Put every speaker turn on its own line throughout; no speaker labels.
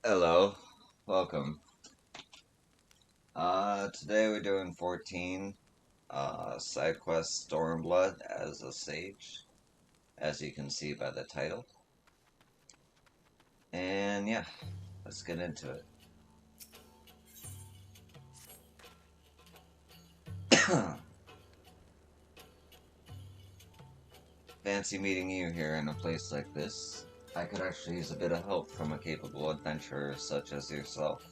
Hello, welcome. Today we're doing 14, side quest Stormblood as a sage, as you can see by the title. And yeah, let's get into it. Fancy meeting you here in a place like this. I could actually use a bit of help from a capable adventurer such as yourself.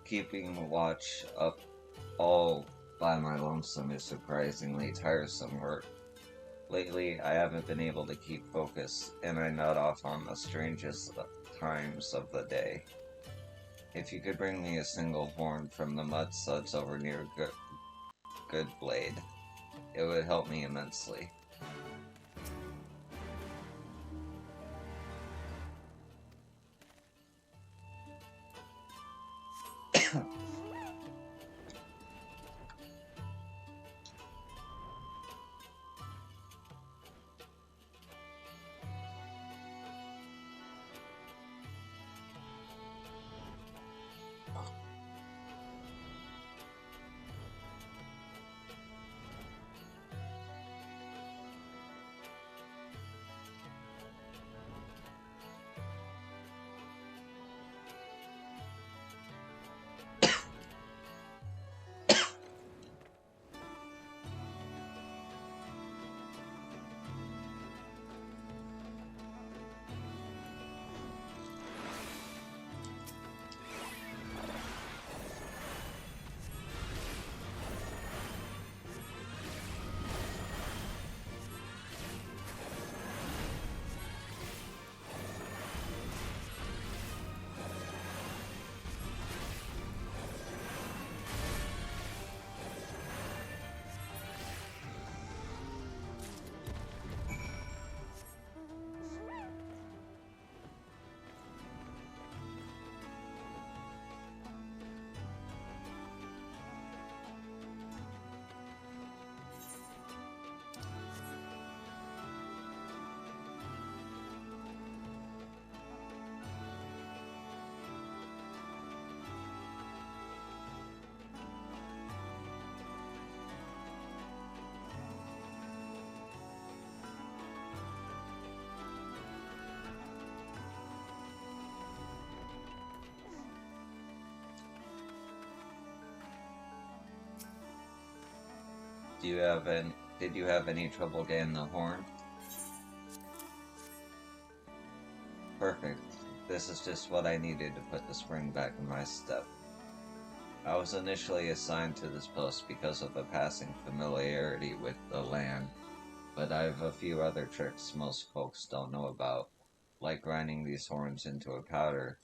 Keeping watch up all by my lonesome is surprisingly tiresome work. Lately, I haven't been able to keep focus, and I nod off on the strangest times of the day. If you could bring me a single horn from the mud suds over near Good Blade, it would help me immensely. Do you have any? Did you have any trouble getting the horn? Perfect. This is just what I needed to put the spring back in my step. I was initially assigned to this post because of a passing familiarity with the land, but I have a few other tricks most folks don't know about, like grinding these horns into a powder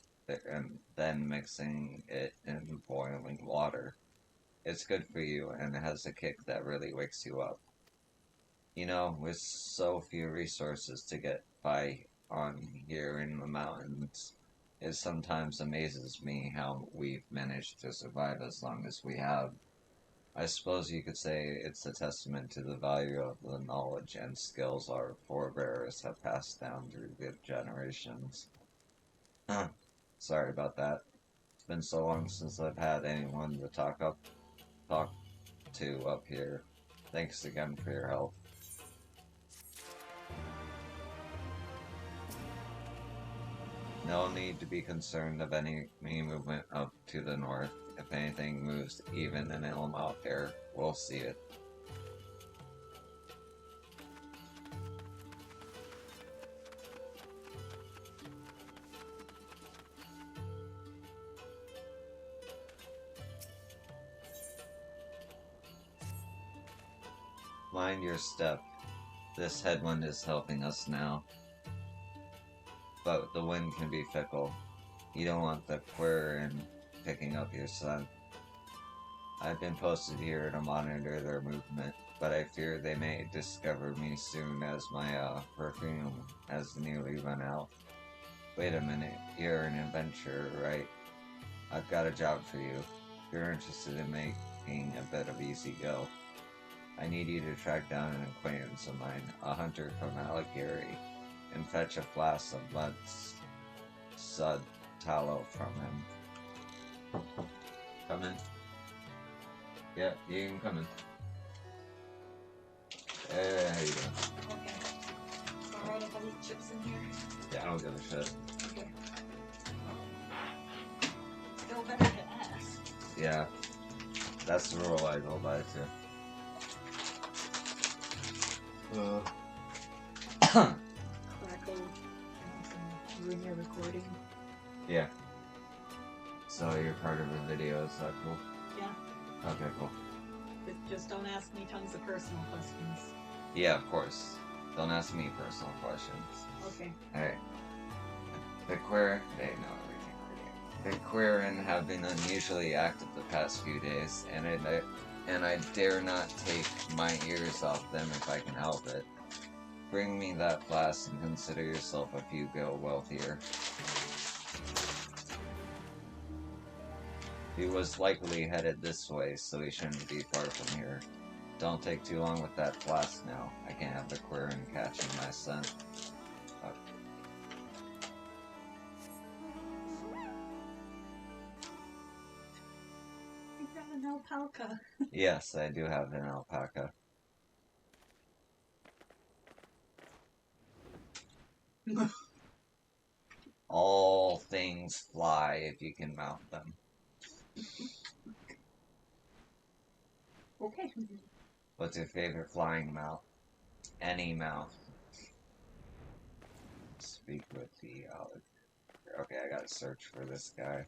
and then mixing it in boiling water. It's good for you and it has a kick that really wakes you up. With so few resources to get by on here in the mountains, it sometimes amazes me how we've managed to survive as long as we have. I suppose you could say it's a testament to the value of the knowledge and skills our forebears have passed down through the generations. Huh. Sorry about that. It's been so long since I've had anyone to talk to up here. Thanks again for your help. No need to be concerned of any movement up to the north. If anything moves even an ilm out there, we'll see it. Mind your step. This headwind is helping us now, but the wind can be fickle. You don't want the Quirin picking up your scent. I've been posted here to monitor their movement, but I fear they may discover me soon as my perfume has nearly run out. Wait a minute, you're an adventurer, right? I've got a job for you. If you're interested in making a bit of easy go, I need you to track down an acquaintance of mine, a hunter from Alighieri, and fetch a flask of mud sud tallow from him. Come in. Yeah, you can come in. Hey, how you doing?
Okay. Alright, if I need chips in here.
Yeah, I don't give a shit.
Okay. Still better to ask.
Yeah, that's the rule I go by too.
Crackle. You in your recording?
Yeah. So you're part of the video, is that cool?
Yeah.
Okay, cool.
But just don't ask me tons of personal questions.
Yeah, of course. Don't ask me personal questions.
Okay.
Alright. The queer... They know everything already. The queerin have been unusually active the past few days, and I dare not take my ears off them if I can help it. Bring me that flask and consider yourself a few gil wealthier. He was likely headed this way, so he shouldn't be far from here. Don't take too long with that flask now. I can't have the queerin catching my scent.
You got an alpaca.
Yes, I do have an alpaca. All things fly if you can mount them.
Okay.
What's your favorite flying mount? Any mount. Speak with the Okay, I gotta search for this guy.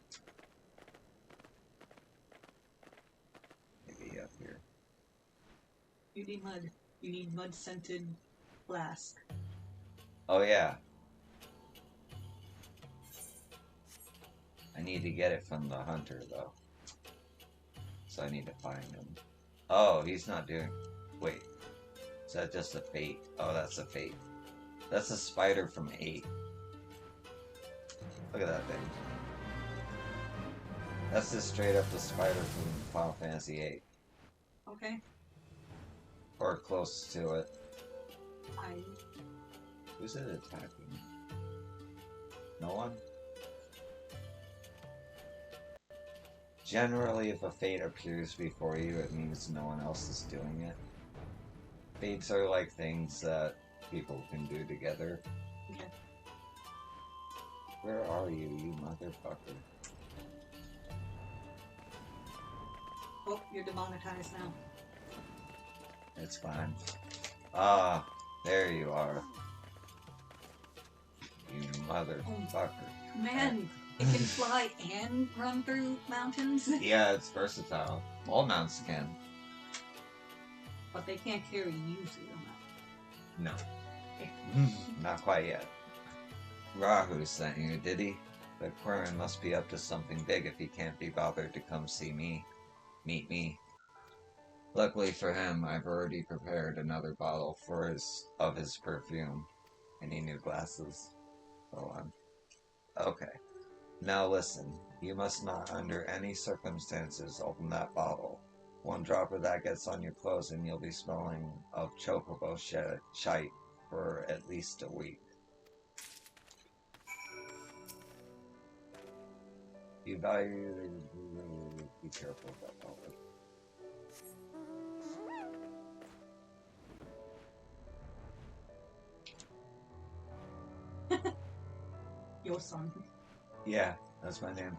Maybe up here.
You need mud. You need mud-scented flask.
Oh yeah. I need to get it from the hunter though. So I need to find him. Oh, he's not doing... Wait. Is that just a fate? Oh, that's a fate. That's a spider from 8. Look at that thing. That's just straight up the spider from Final Fantasy VIII.
Okay.
Or close to it.
I...
Who's it attacking? No one? Generally, if a fate appears before you, it means no one else is doing it. Fates are like things that people can do together.
Okay.
Where are you, you motherfucker?
Oh, you're demonetized now.
It's fine. Ah, there you are. You motherfucker.
Man, it can fly and run through mountains.
Yeah, it's versatile. All mounts can.
But they can't carry you through the mountain.
No. Not quite yet. Rahu sent you, did he? The Quirman must be up to something big if he can't be bothered to come see me. Meet me. Luckily for him, I've already prepared another bottle of his perfume. Any new glasses? Hold on. Okay. Now listen, you must not under any circumstances open that bottle. One drop of that gets on your clothes and you'll be smelling of chocobo shite for at least a week. You value... Be careful of that bottle.
Your son.
Yeah, that's my name.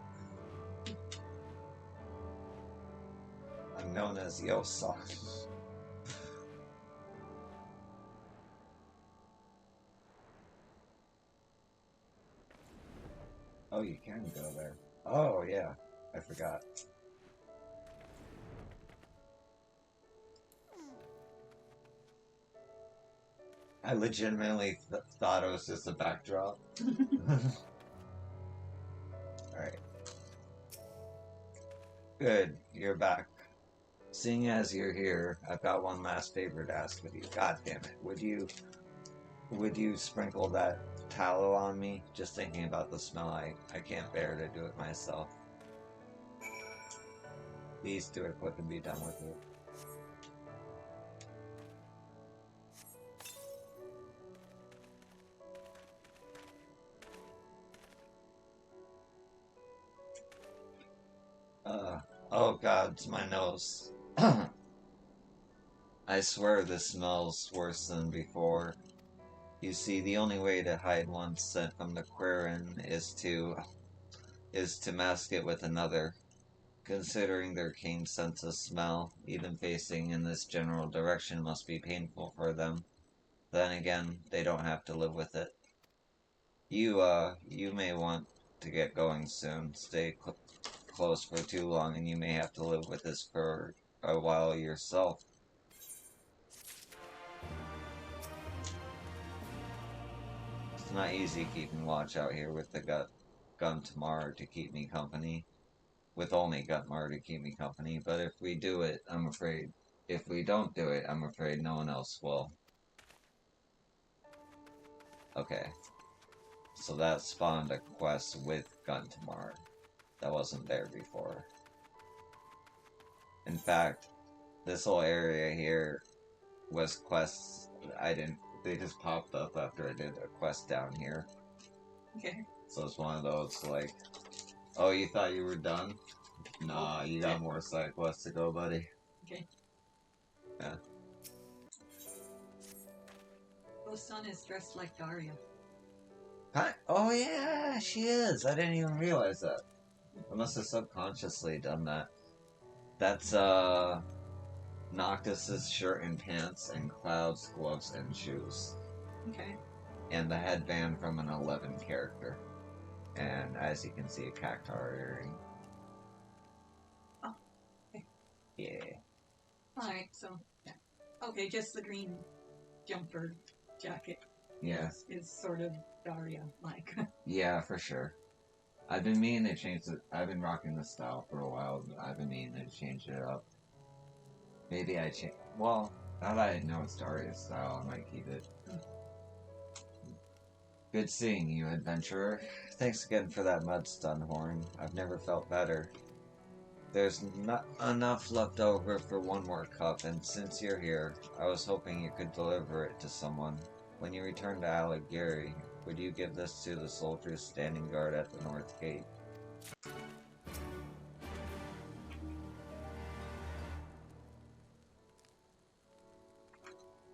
I'm known as Yo-san. Oh, you can go there. Oh, yeah. I forgot. I legitimately thought it was just a backdrop. Alright. Good, you're back. Seeing as you're here, I've got one last favor to ask of you. God damn it. Would you sprinkle that tallow on me? Just thinking about the smell, I can't bear to do it myself. Please do it quick and be done with it. Oh god, it's my nose. I swear this smells worse than before. You see, the only way to hide one scent from the Quirin is to mask it with another. Considering their keen sense of smell, even facing in this general direction must be painful for them. Then again, they don't have to live with it. You may want to get going soon. Stay close for too long and you may have to live with this for a while yourself. It's not easy keeping watch out here with the gun tomorrow to keep me company. With only Gutmar to keep me company, but if we do it, I'm afraid. If we don't do it, I'm afraid no one else will. Okay. So that spawned a quest with Guntamar. That wasn't there before. In fact, this whole area here was quests they just popped up after I did a quest down here.
Okay.
So it's one of those like, oh, you thought you were done? Nah, you got more side quests to go, buddy.
Okay.
Yeah.
Sun is dressed like Daria.
Hi. Oh yeah, she is. I didn't even realize that. I must have subconsciously done that. That's Noctis's shirt and pants, and Cloud's gloves and shoes.
Okay.
And the headband from an 11 character. And as you can see, a cactar earring.
Oh, okay.
Yeah.
Alright, so, yeah. Okay, just the green jumper jacket.
Yeah.
Is sort of Daria-like.
Yeah, for sure. I've been meaning to change it. I've been rocking this style for a while. I've been meaning to change it up. Maybe I change. Well, now that I know it's Daria's style, I might keep it. Good seeing you, adventurer. Thanks again for that mud stun horn. I've never felt better. There's not enough left over for one more cup, and since you're here, I was hoping you could deliver it to someone. When you return to Alighieri, would you give this to the soldiers standing guard at the north gate?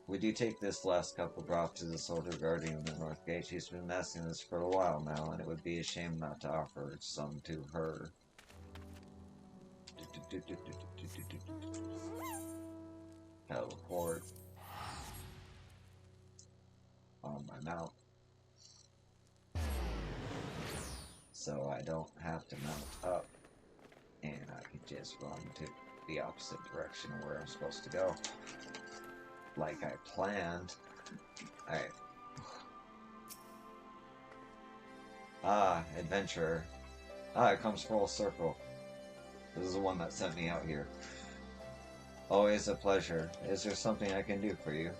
Would you take this last cup of broth to the soldier guarding the north gate? She's been asking this for a while now, and it would be a shame not to offer some to her. Teleport. On my mount. So I don't have to mount up. And I can just run to the opposite direction of where I'm supposed to go. Like I planned. Alright. Ah, adventurer. Ah, it comes full circle. This is the one that sent me out here. Always a pleasure. Is there something I can do for you?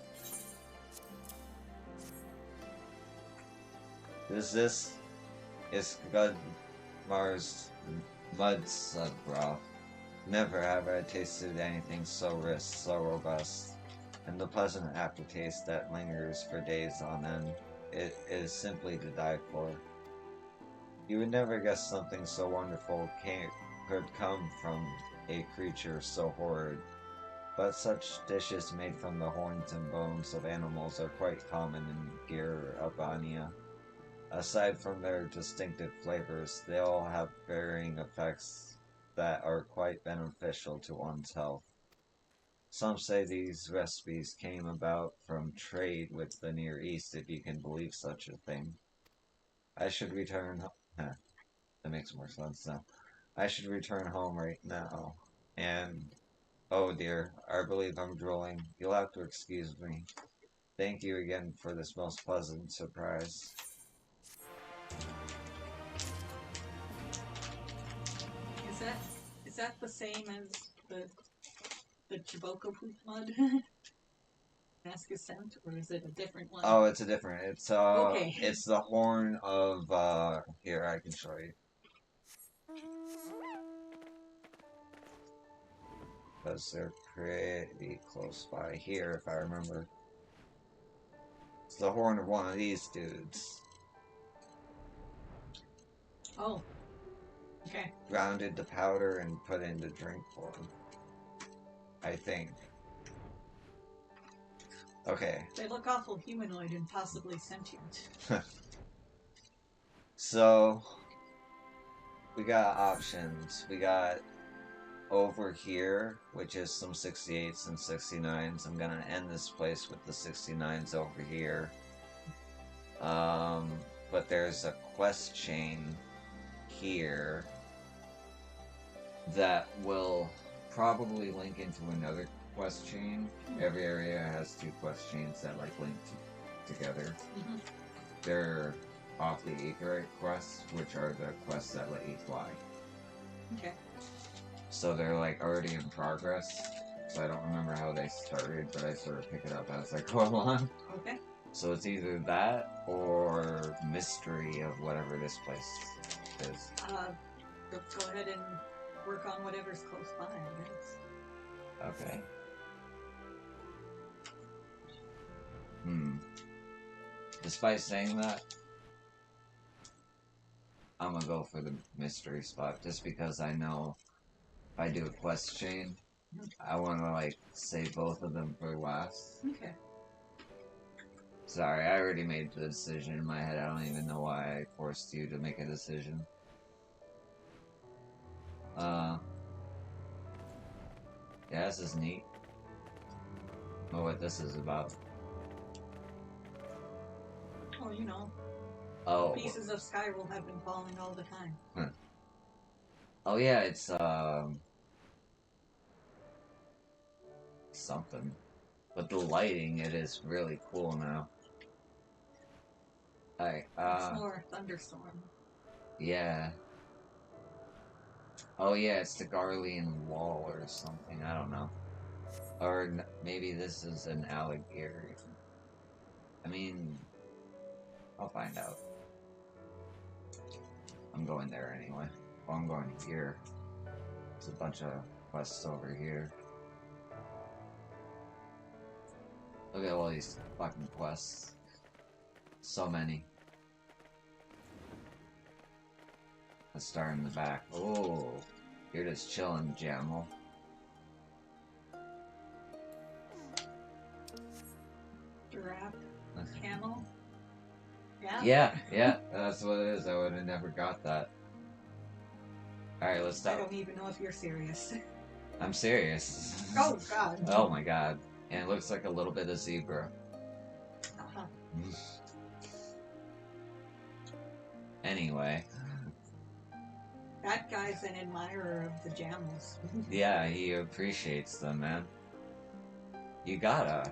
This is Gudmar's mud slug broth. Never have I tasted anything so rich, so robust, and the pleasant aftertaste that lingers for days on end. It is simply to die for. You would never guess something so wonderful could come from a creature so horrid. But such dishes made from the horns and bones of animals are quite common in Gir Albania. Aside from their distinctive flavors, they all have varying effects that are quite beneficial to one's health. Some say these recipes came about from trade with the Near East, if you can believe such a thing. I should return. That makes more sense now. I should return home right now. And, oh dear, I believe I'm drooling. You'll have to excuse me. Thank you again for this most pleasant surprise.
Is that the same as the Chiboko poop mud? Ask a scent, or is it a different one?
Oh, it's a different. It's
okay.
It's the horn of here, I can show you. Because they're pretty close by here, if I remember. It's the horn of one of these dudes.
Oh. Okay.
grounded the powder and put into drink form. I think. Okay.
They look awful humanoid and possibly sentient.
So, we got options. We got over here, which is some 68s and 69s. I'm gonna end this place with the 69s over here. But there's a quest chain here that will probably link into another quest chain. Every area has 2 quest chains that like link together.
Mm-hmm.
They're off the Aetheryte quests, which are the quests that let you fly.
Okay.
So they're like already in progress. So I don't remember how they started, but I sort of pick it up as I go along.
Okay.
So it's either that or mystery of whatever this place is.
Go ahead and work on whatever's close by, I guess.
Okay. Despite saying that, I'm gonna go for the mystery spot just because I know if I do a quest chain, I want to like save both of them for last.
Okay.
Sorry, I already made the decision in my head. I don't even know why I forced you to make a decision. Yeah, this is neat. Oh, what this is about.
Oh, you know.
Oh.
Pieces of Skyrule have been falling all the time.
Huh. Oh yeah, it's something. But the lighting, it is really cool now. Alright,
It's more thunderstorm.
Yeah. Oh yeah, it's the Garlean Wall or something, I don't know. Or maybe this is an alligator. I mean, I'll find out. I'm going there anyway. Well, I'm going here. There's a bunch of quests over here. Look at all these fucking quests. So many. Let's start in the back. Oh, you're just chilling, Jamal.
Giraffe. Camel.
Yeah. Yeah, that's what it is. I would have never got that. Alright, let's stop.
I don't even know if you're serious.
I'm serious.
Oh, God.
Oh, my God. And it looks like a little bit of zebra.
Uh-huh.
Anyway.
That guy's an admirer of the Jamals.
Yeah, he appreciates them, man. You gotta.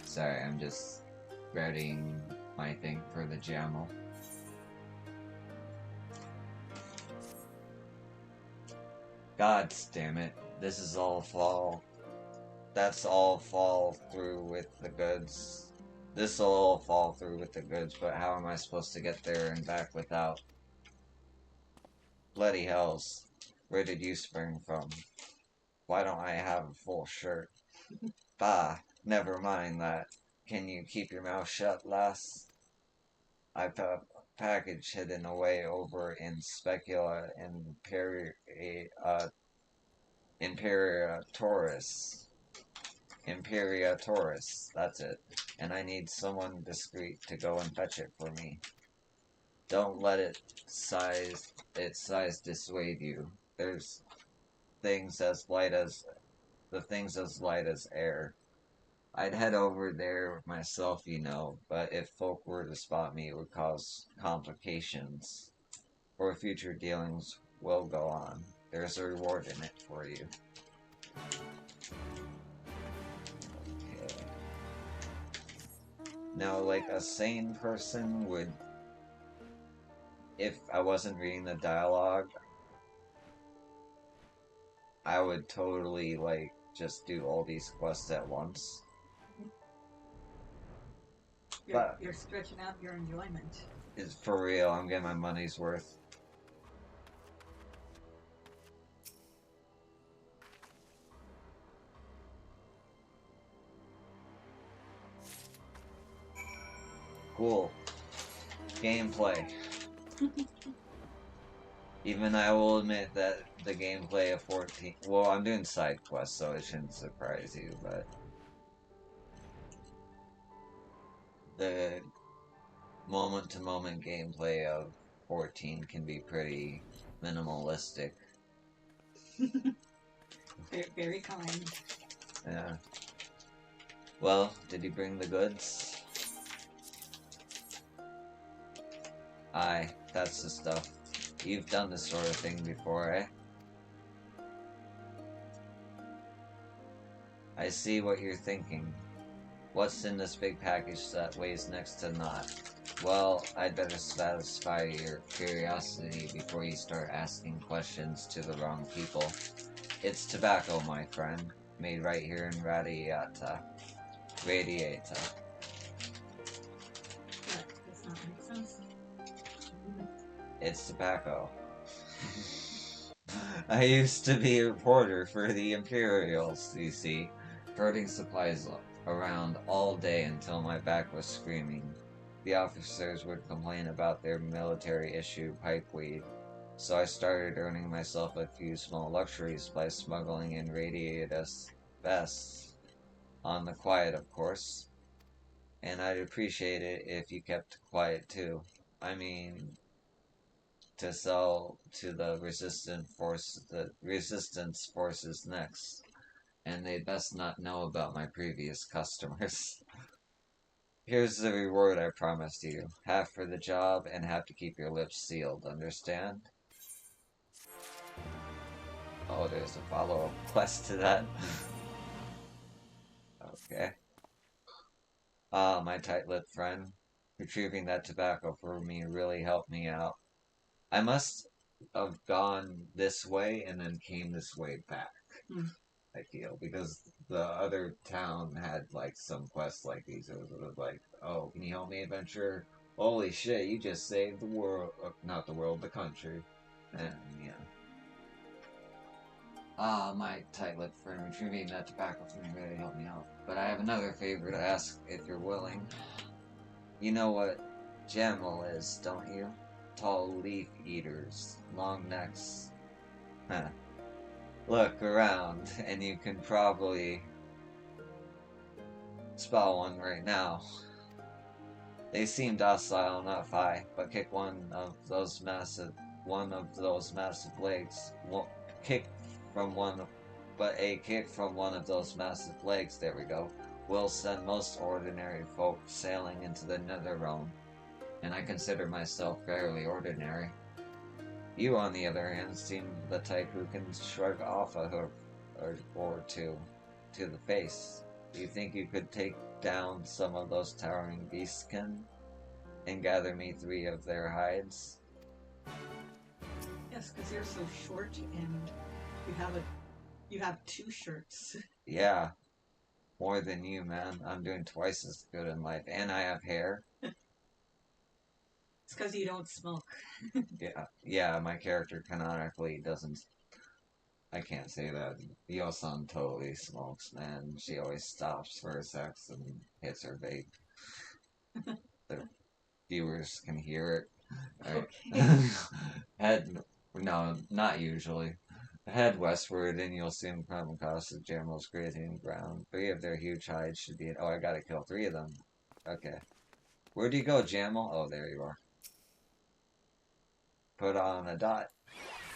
Sorry, I'm just readying my thing for the Jamal. God damn it. This is all fall. That's all fall through with the goods. This'll all fall through with the goods, but how am I supposed to get there and back without? Bloody hells. Where did you spring from? Why don't I have a full shirt? Bah, never mind that. Can you keep your mouth shut, lass? I've a package hidden away over in Specula Imperatorus, that's it. And I need someone discreet to go and fetch it for me. Don't let its size dissuade you. There's things as light as air. I'd head over there myself, you know, but if folk were to spot me, it would cause complications. For future dealings will go on. There's a reward in it for you. Okay. Now, like a sane person would, if I wasn't reading the dialogue, I would totally, like, just do all these quests at once.
You're stretching out your enjoyment.
It's for real, I'm getting my money's worth. Cool. Gameplay. Even I will admit that the gameplay of 14... Well, I'm doing side quests, so it shouldn't surprise you, but... The moment-to-moment gameplay of 14 can be pretty minimalistic.
Very, very kind.
Yeah. Well, did he bring the goods? Aye, that's the stuff. You've done this sort of thing before, eh? I see what you're thinking. What's in this big package that weighs next to naught? Well, I'd better satisfy your curiosity before you start asking questions to the wrong people. It's tobacco, my friend, made right here in Radiata.
That does not make sense.
It's tobacco. I used to be a reporter for the Imperials, you see, herding supplies around all day until my back was screaming. The officers would complain about their military-issue pipeweed, so I started earning myself a few small luxuries by smuggling in Radiatus vests. On the quiet, of course. And I'd appreciate it if you kept quiet too. I mean, to sell to the resistance forces next, and they'd best not know about my previous customers. Here's the reward I promised you. Half for the job, and half to keep your lips sealed, understand? Oh, there's a follow-up quest to that. Okay. Ah, my tight-lipped friend. Retrieving that tobacco for me really helped me out. I must have gone this way and then came this way back. I feel, because the other town had like some quests like these. It was like, oh, can you help me, adventurer? Holy shit, you just saved the world, not the world, the country. And yeah. Ah, my tight-lipped friend, retrieving that tobacco for me really helped me out. But I have another favor to ask, if you're willing. You know what Jamel is, don't you? Tall leaf eaters, long necks. Huh. Look around, and you can probably spell one right now. They seem docile enough, but kick one of those massive legs. Kick from one, but a kick from one of those massive legs. There we go. Will send most ordinary folk sailing into the nether realm, and I consider myself fairly ordinary. You, on the other hand, seem the type who can shrug off a hoof or two to the face. Do you think you could take down some of those towering beastskin and gather me 3 of their hides?
Yes, because you're so short and you have 2 shirts.
Yeah, more than you, man. I'm doing twice as good in life, and I have hair.
It's because you don't smoke.
Yeah, my character canonically doesn't. I can't say that. Yosan totally smokes, man. She always stops for a sex and hits her vape. The viewers can hear it.
Okay.
No, not usually. Head westward and you'll soon come across the Jamel's grazing ground. 3 of their huge hides should be... Oh, I gotta kill 3 of them. Okay. Where'd you go, Jamel? Oh, there you are. Put on a dot.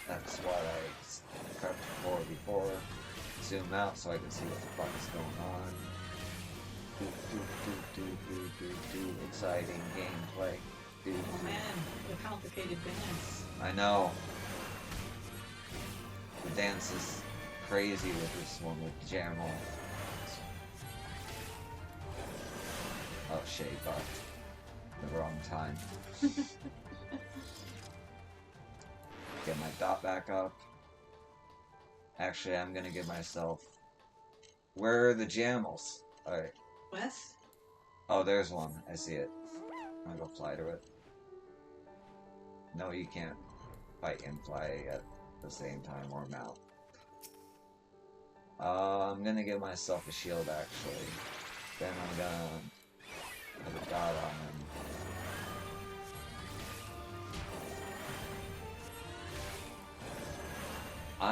That's what I prepped for before. Zoom out so I can see what the fuck is going on. Exciting gameplay.
Oh man, the complicated dance.
I know. The dance is crazy with this one with Jamal. Oh shit, but the wrong time. Get my dot back up. Actually, I'm gonna give myself... Where are the Jamals? Alright.
West?
Oh, there's one. I see it. I'm gonna go fly to it. No, you can't fight and fly at the same time or mount. I'm gonna give myself a shield, actually. Then I'm gonna put a dot on him.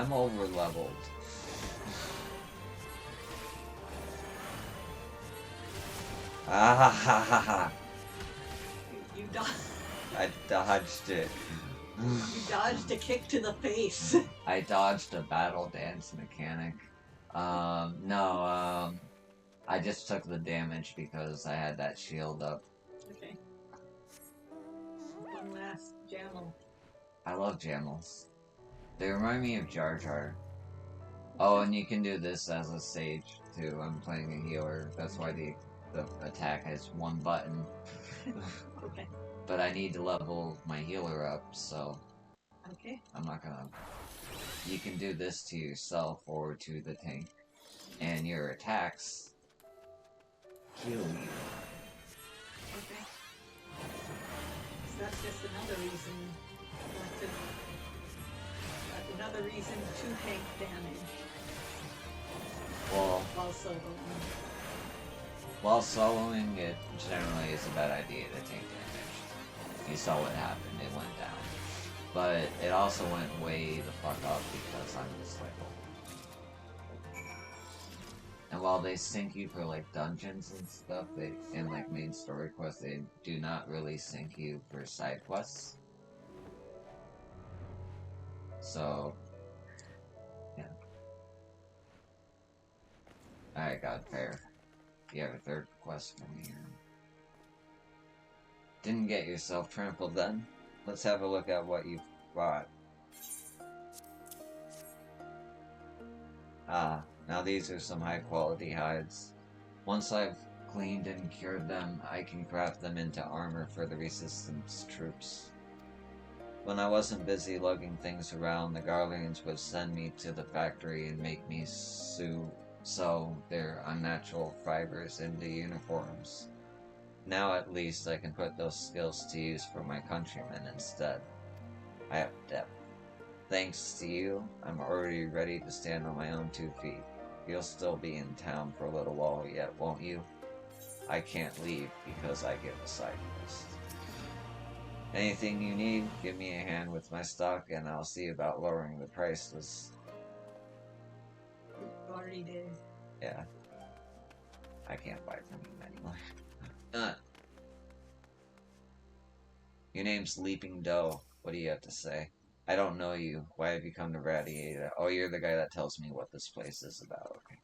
I'm over leveled. Ah ha ha ha!
You dodged.
I dodged it.
You dodged a kick to the face.
I dodged a battle dance mechanic. No, I just took the damage because I had that shield up.
Okay. One last Jamel.
I love Jamels. They remind me of Jar Jar. Oh, and you can do this as a sage too. I'm playing a healer. That's why the attack has one button.
Okay.
But I need to level my healer up, so
Okay.
I'm not gonna. You can do this to yourself or to the tank, and your attacks heal you.
Okay. So that's just another reason not to. Another reason to take damage
Well,
while soloing.
while soloing, it generally is a bad idea to take damage. You saw what happened, it went down. But it also went way the fuck up because I'm just like, oh. And while they sync you for like dungeons and stuff, and like main story quests, they do not really sync you for side quests. So, yeah. Alright, Godfair. You have a third quest from here. Didn't get yourself trampled then? Let's have a look at what you've bought. Ah, now these are some high quality hides. Once I've cleaned and cured them, I can craft them into armor for the resistance troops. When I wasn't busy lugging things around, the Garleans would send me to the factory and make me sew their unnatural fibers into uniforms. Now at least I can put those skills to use for my countrymen instead. I have depth. Thanks to you, I'm already ready to stand on my own 2 feet. You'll still be in town for a little while yet, won't you? I can't leave because I give a side quest. Anything you need, give me a hand with my stock and I'll see about lowering the prices.
You already did.
Yeah. I can't buy from you anymore. Your name's Leaping Doe. What do you have to say? I don't know you. Why have you come to Radiata? Oh, you're the guy that tells me what this place is about. Okay.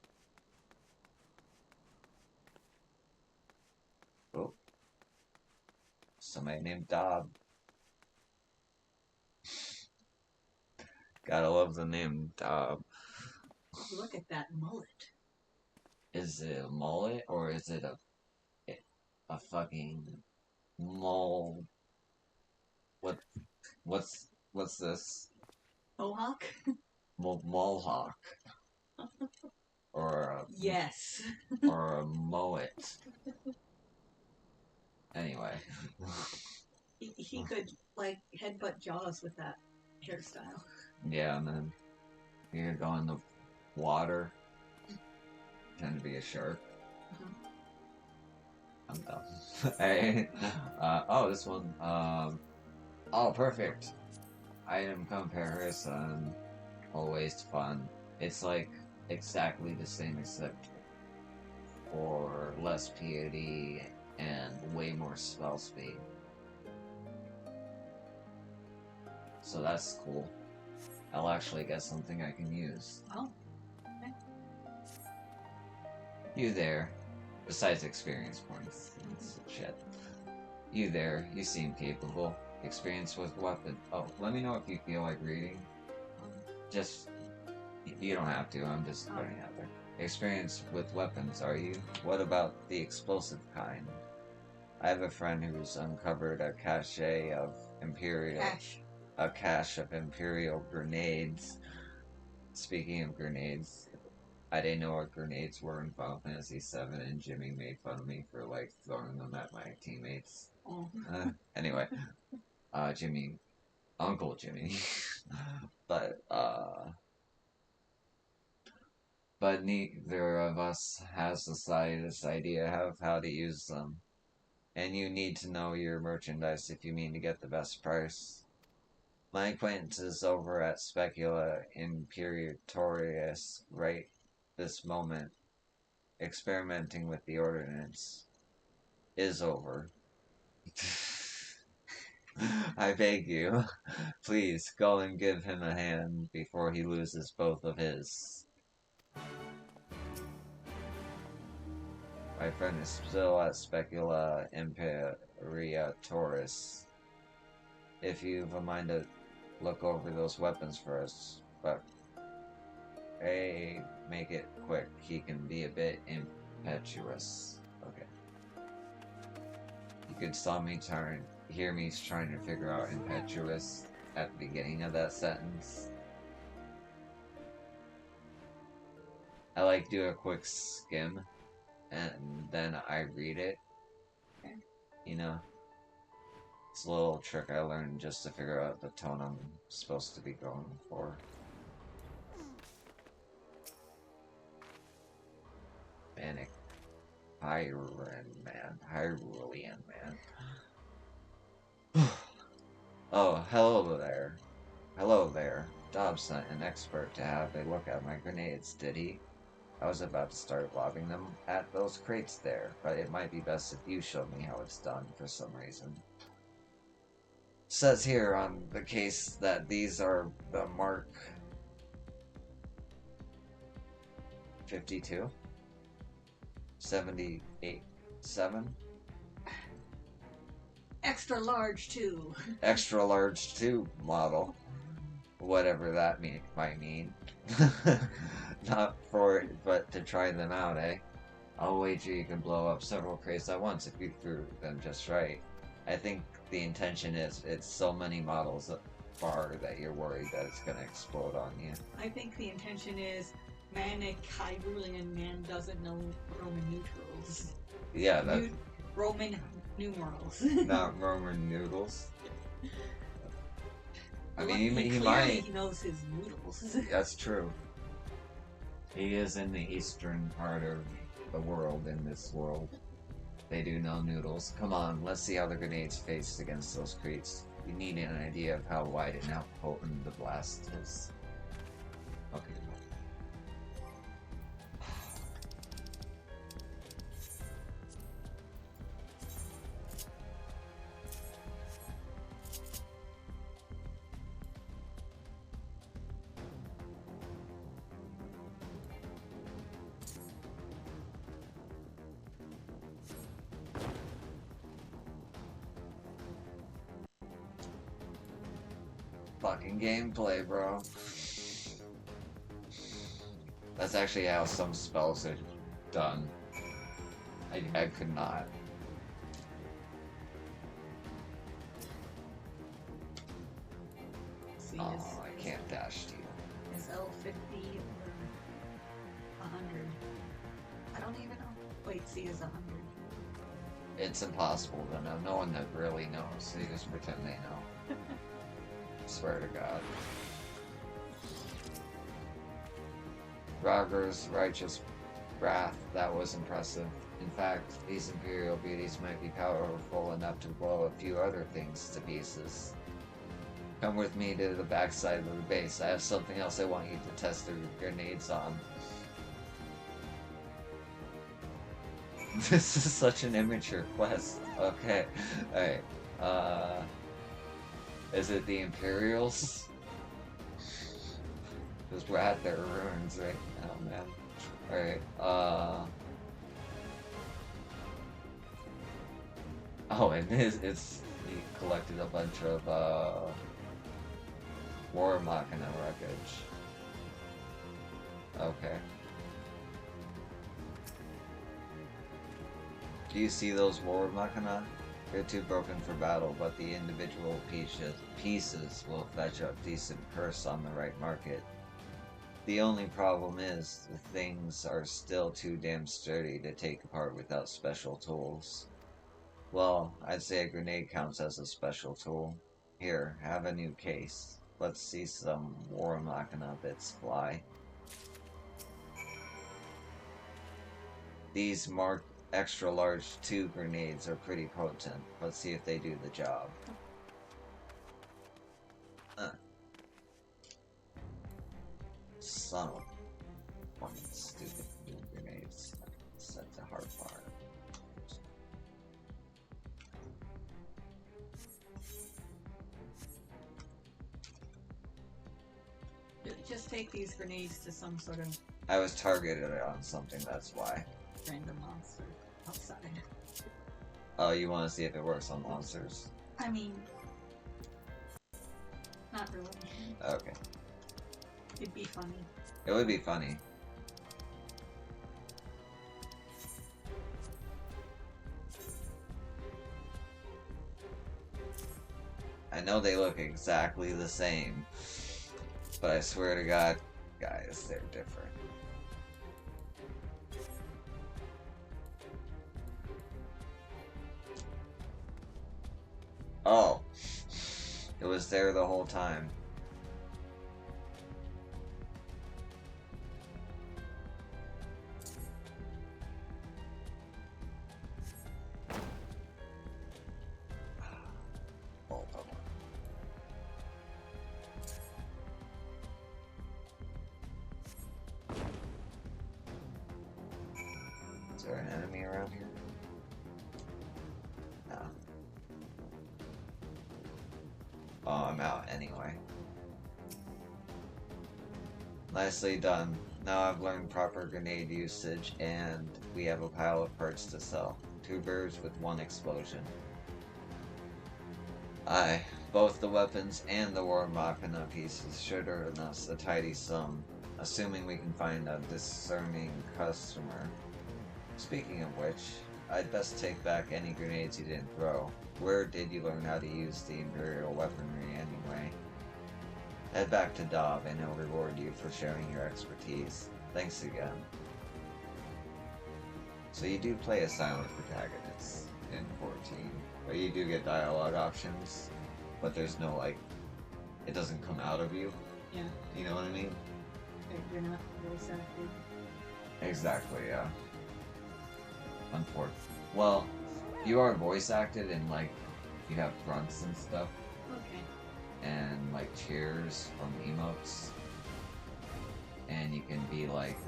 Oh. Somebody named Dob. Gotta love the name Dob.
Look at that mullet.
Is it a mullet or is it a fucking mole? What's this?
Mohawk?
Mohawk. Or a
Yes.
or a mullet. Anyway.
He could like headbutt Jaws with that hairstyle.
Yeah, and then you go in the water. Pretend to be a shark. I'm dumb. Hey. Oh, this one. Oh, perfect. Item comparison. Always fun. It's like exactly the same except for less POD and way more spell speed. So that's cool. I'll actually get something I can use.
Oh. Okay.
You there. Besides experience points. That's shit. You there. You seem capable. Experience with weapon. Oh, let me know if you feel like reading. Just... You don't have to. I'm just putting it out there. Experience with weapons, are you? What about the explosive kind? I have a friend who's uncovered a cache of Imperial... A cache of Imperial grenades. Speaking of grenades, I didn't know what grenades were in Final Fantasy VII, and Jimmy made fun of me for, like, throwing them at my teammates.
Oh.
Anyway, Jimmy... Uncle Jimmy. But neither of us has the slightest idea of how to use them. And you need to know your merchandise if you mean to get the best price. My acquaintances over at Specula Imperatorius right this moment experimenting with the ordinance is over. I beg you, please go and give him a hand before he loses both of his. My friend is still at Specula Imperatorius. If you've a mind to look over those weapons for us, but hey, make it quick. He can be a bit impetuous. Okay. You could hear me trying to figure out impetuous at the beginning of that sentence. I like do a quick skim and then I read it. You know? It's a little trick I learned just to figure out the tone I'm supposed to be going for. Manic Hyrulean man. Oh, hello there. Hello there. Dobbs sent an expert to have a look at my grenades, did he? I was about to start lobbing them at those crates there, but it might be best if you showed me how it's done for some reason. Says here on the case that these are the Mark 52? 78? 7?
Extra large, too.
Extra large 2 model. Whatever that might mean. Not for it, but to try them out, eh? I'll wager you can blow up several crates at once if you threw them just right. I think the intention is it's so many models far that you're worried that it's gonna explode on you.
I think the intention is Manic Hyrulean man doesn't know Roman numerals.
Yeah, that's...
Roman numerals.
Not Roman noodles. I mean, he
clearly
might.
He knows his noodles.
That's true. He is in the eastern part of the world, in this world. They do know noodles. Come on, let's see how the grenades face against those crates. We need an idea of how wide and how potent the blast is. Okay. Fucking gameplay, bro. That's actually how some spells are done. I could not. Oh, I can't dash to you.
Is L50 or 100? I don't even know. Wait, C is 100.
It's impossible to know. No one that really knows. They just pretend they know. Swear to God. Roger's righteous wrath, that was impressive. In fact, these Imperial beauties might be powerful enough to blow a few other things to pieces. Come with me to the backside of the base. I have something else I want you to test the grenades on. This is such an immature quest. Okay. Alright. Is it the Imperials? Because we're at their ruins right now, man. Alright, oh, and it's he collected a bunch of, War Machina wreckage. Okay. Do you see those War Machina? They're too broken for battle, but the individual pieces will fetch a decent purse on the right market. The only problem is, the things are still too damn sturdy to take apart without special tools. Well, I'd say a grenade counts as a special tool. Here, have a new case. Let's see some War Machina bits fly. These Mark Extra large 2 grenades are pretty potent. Let's see if they do the job. Son of a fucking stupid grenades set to hard fire.
Just take these grenades to some sort of
I was targeted on something, that's why.
random monster outside.
Oh, you want to see if it works on monsters?
I mean, not really.
Okay.
It'd be funny.
It would be funny. I know they look exactly the same, but I swear to God, guys, they're different. Oh, it was there the whole time. Oh, come on. Is there an enemy around here? No. Oh, I'm out anyway. Nicely done. Now I've learned proper grenade usage, and we have a pile of parts to sell. 2 birds with 1 explosion. Aye, both the weapons and the War Machina pieces should earn us a tidy sum, assuming we can find a discerning customer. Speaking of which, I'd best take back any grenades you didn't throw. Where did you learn how to use the Imperial weaponry anyway? Head back to Dob and he'll reward you for sharing your expertise. Thanks again. So you do play a silent protagonist in 14, but you do get dialogue options, but there's no, like, it doesn't come out of you.
Yeah.
You know what I mean?
You're not voice acted.
Exactly, yeah. Unfortunately. Well, you are voice acted and, like, you have grunts and stuff.
Okay.
And like cheers from emotes, and you can be like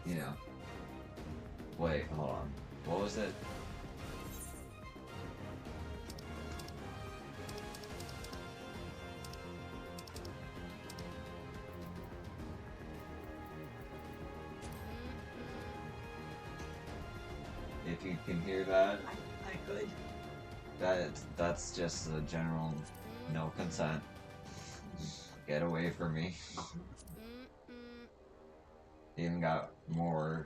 you know, wait, hold on, what was it? If you can hear that,
I could.
that's just a general no consent. Get away from me. Even got more.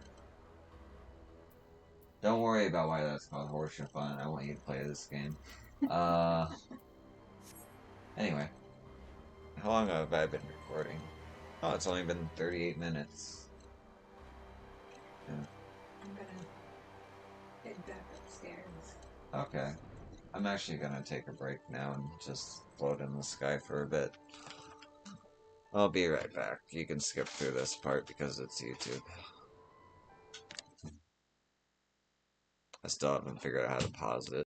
Don't worry about why that's called horseshit fun. I want you to play this game. Anyway, how long have I been recording? Oh, it's only been 38 minutes. Yeah.
I'm gonna head back upstairs.
Okay. I'm actually gonna take a break now and just float in the sky for a bit. I'll be right back. You can skip through this part because it's YouTube. I still haven't figured out how to pause it.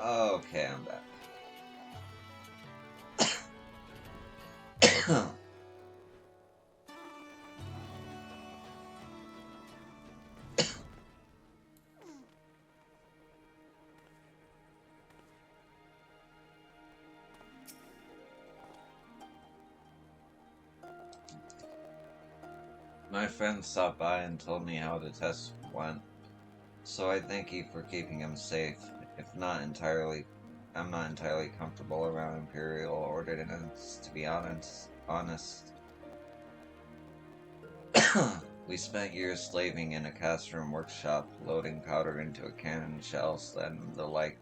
Okay, I'm back. My friend stopped by and told me how the test went, so I thank you for keeping him safe. If not entirely, I'm not entirely comfortable around Imperial ordinance, to be honest. We spent years slaving in a cast room workshop, loading powder into a cannon, shells, and the like.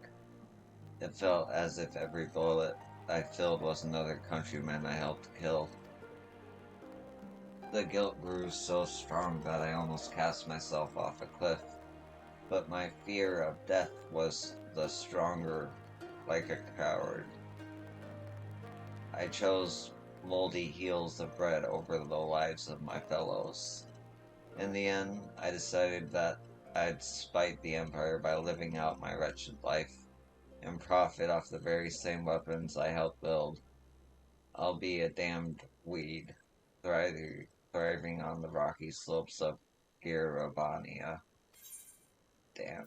It felt as if every bullet I filled was another countryman I helped kill. The guilt grew so strong that I almost cast myself off a cliff, but my fear of death was the stronger, like a coward. I chose moldy heels of bread over the lives of my fellows. In the end, I decided that I'd spite the Empire by living out my wretched life and profit off the very same weapons I helped build. I'll be a damned weed, thriving on the rocky slopes of Girabania. Damn.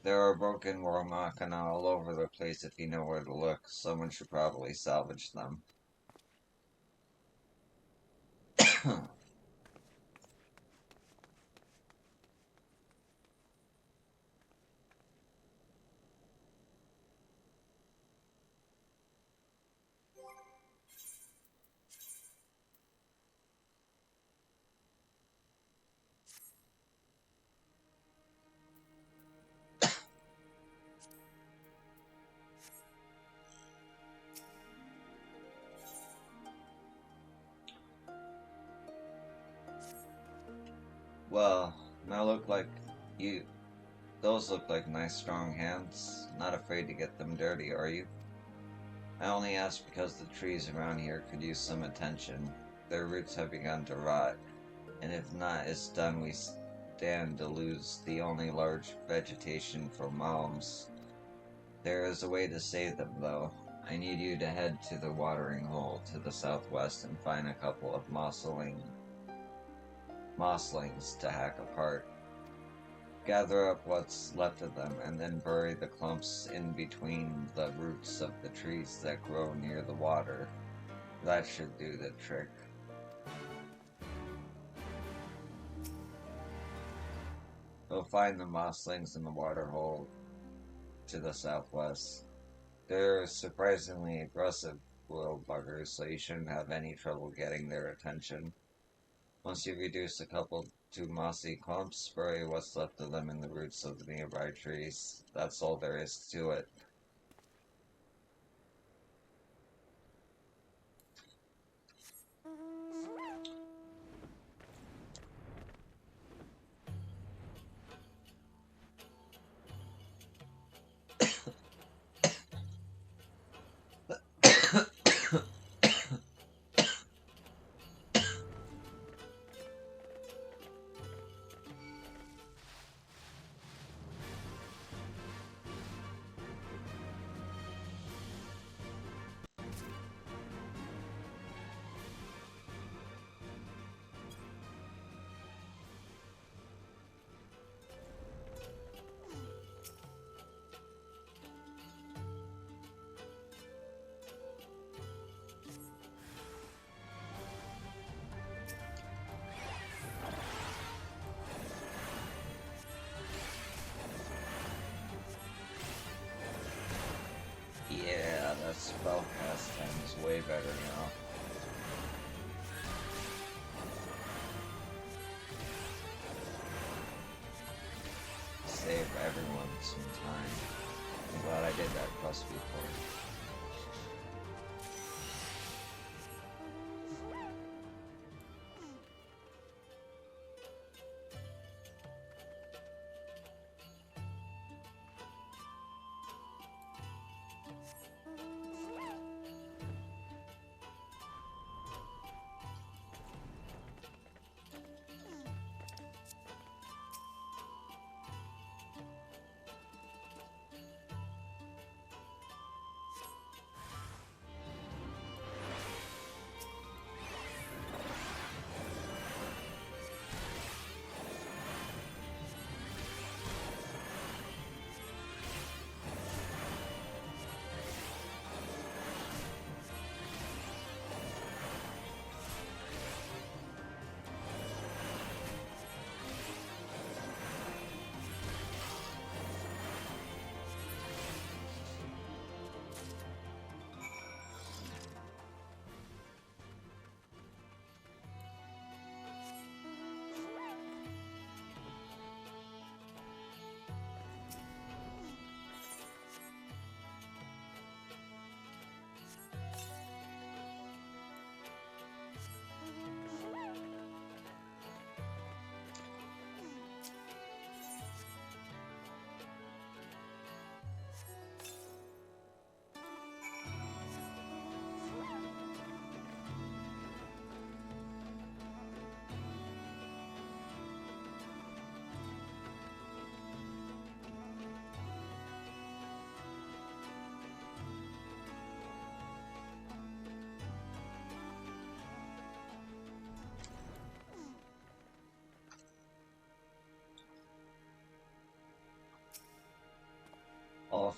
There are broken Warmakana all over the place if you know where to look. Someone should probably salvage them. Well, now look like you. Those look like nice strong hands. Not afraid to get them dirty, are you? I only ask because the trees around here could use some attention. Their roots have begun to rot, and if not, it's done we stand to lose the only large vegetation for moms. There is a way to save them, though. I need you to head to the watering hole to the southwest and find a couple of mosslings to hack apart. Gather up what's left of them, and then bury the clumps in between the roots of the trees that grow near the water. That should do the trick. You'll find the mosslings in the water hole to the southwest. They're surprisingly aggressive little buggers, so you shouldn't have any trouble getting their attention. Once you reduce a couple to mossy clumps, bury what's left of them in the roots of the nearby trees. That's all there is to it. Yeah, that spellcast time is way better now. Save everyone some time. I'm glad I did that quest before.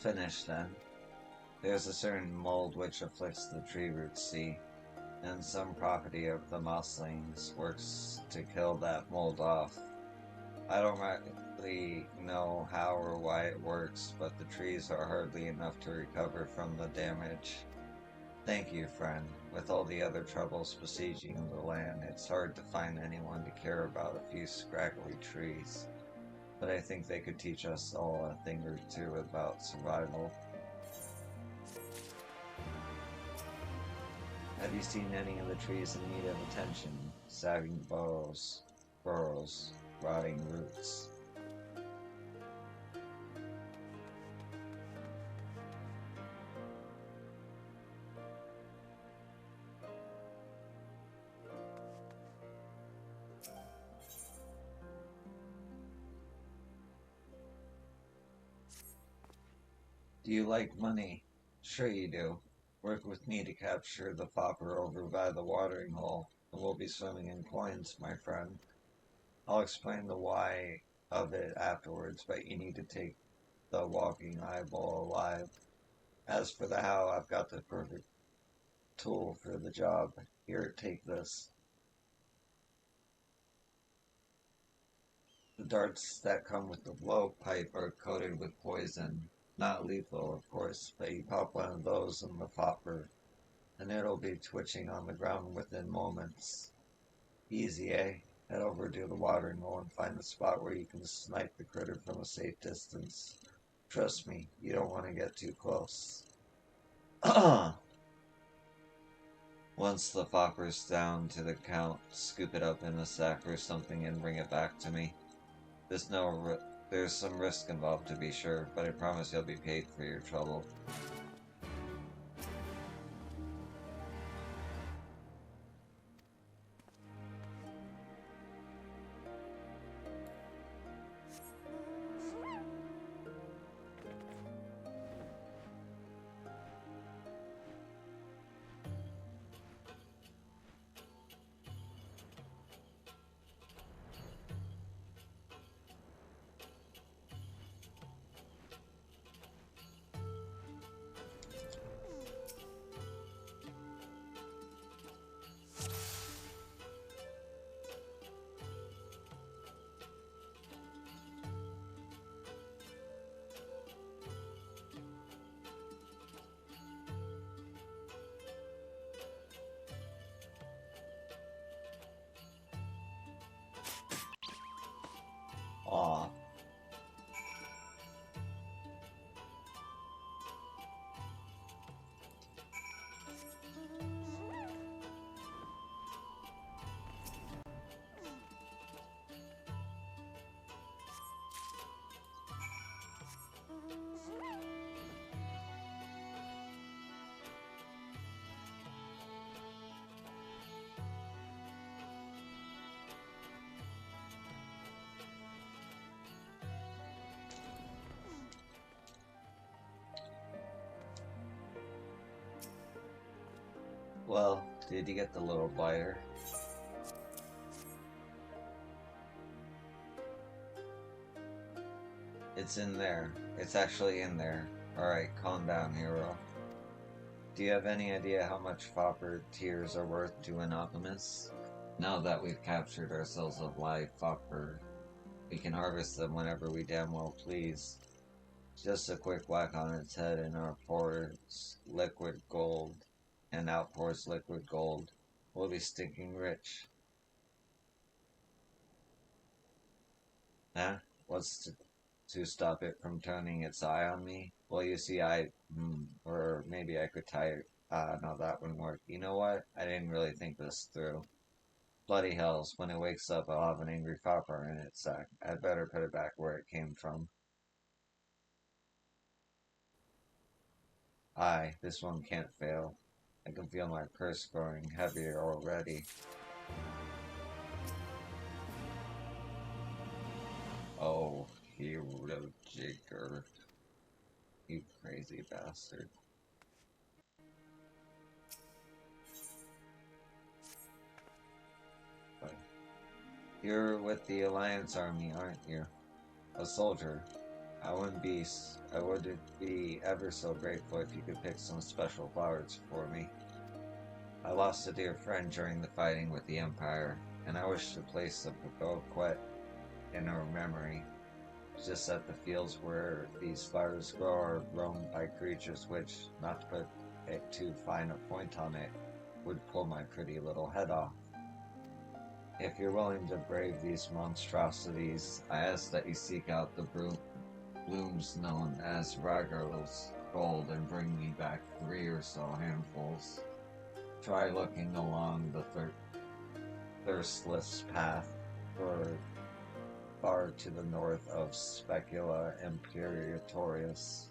finish then. There's a certain mold which afflicts the tree roots, see, and some property of the mosslings works to kill that mold off. I don't really know how or why it works, but the trees are hardly enough to recover from the damage. Thank you, friend. With all the other troubles besieging the land, it's hard to find anyone to care about a few scraggly trees. But I think they could teach us all a thing or two about survival. Have you seen any of the trees in need of attention? Sagging burrows, rotting roots. Do you like money? Sure you do. Work with me to capture the fopper over by the watering hole, and we'll be swimming in coins, my friend. I'll explain the why of it afterwards, but you need to take the walking eyeball alive. As for the how, I've got the perfect tool for the job. Here, take this. The darts that come with the blowpipe are coated with poison. Not lethal, of course, but you pop one of those in the popper, and it'll be twitching on the ground within moments. Easy, eh? Head over to the watering hole and find a spot where you can snipe the critter from a safe distance. Trust me, you don't want to get too close. Once the fopper's down to the count, scoop it up in a sack or something and bring it back to me. There's some risk involved to be sure, but I promise you'll be paid for your trouble. Aw. Well, did you get the little biter? It's in there. It's actually in there. Alright, calm down, hero. Do you have any idea how much Fopper tears are worth to an alchemist? Now that we've captured ourselves a live Fopper, we can harvest them whenever we damn well please. Just a quick whack on its head and outpours liquid gold. We'll be stinking rich. Huh? What's to stop it from turning its eye on me? Well, you see, or maybe I could tie it. No, that wouldn't work. You know what? I didn't really think this through. Bloody hells, when it wakes up, I'll have an angry fopper in its sack. I'd better put it back where it came from. Aye, this one can't fail. I can feel my purse growing heavier already. Oh, hero jigger. You crazy bastard. You're with the Alliance Army, aren't you? A soldier. I would be ever so grateful if you could pick some special flowers for me. I lost a dear friend during the fighting with the Empire, and I wish to place a bouquet in her memory. Just that the fields where these flowers grow are grown by creatures which, not to put too fine a point on it, would pull my pretty little head off. If you're willing to brave these monstrosities, I ask that you seek out the blooms known as Raggles gold and bring me back 3 or so handfuls. Try looking along the thirstless path for far to the north of Specula Imperatorius.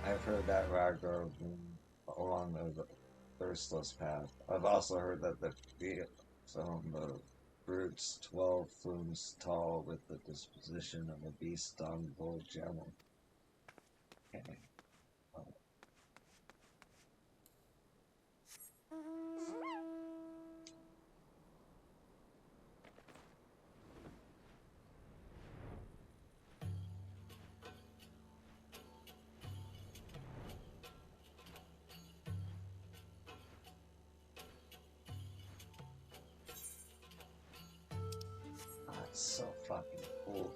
I've heard that Raggles bloom along the thirstless path. I've also heard that the fields on the roots 12 flumes tall with the disposition of a beast on bull gemel. Okay. That's so fucking cool.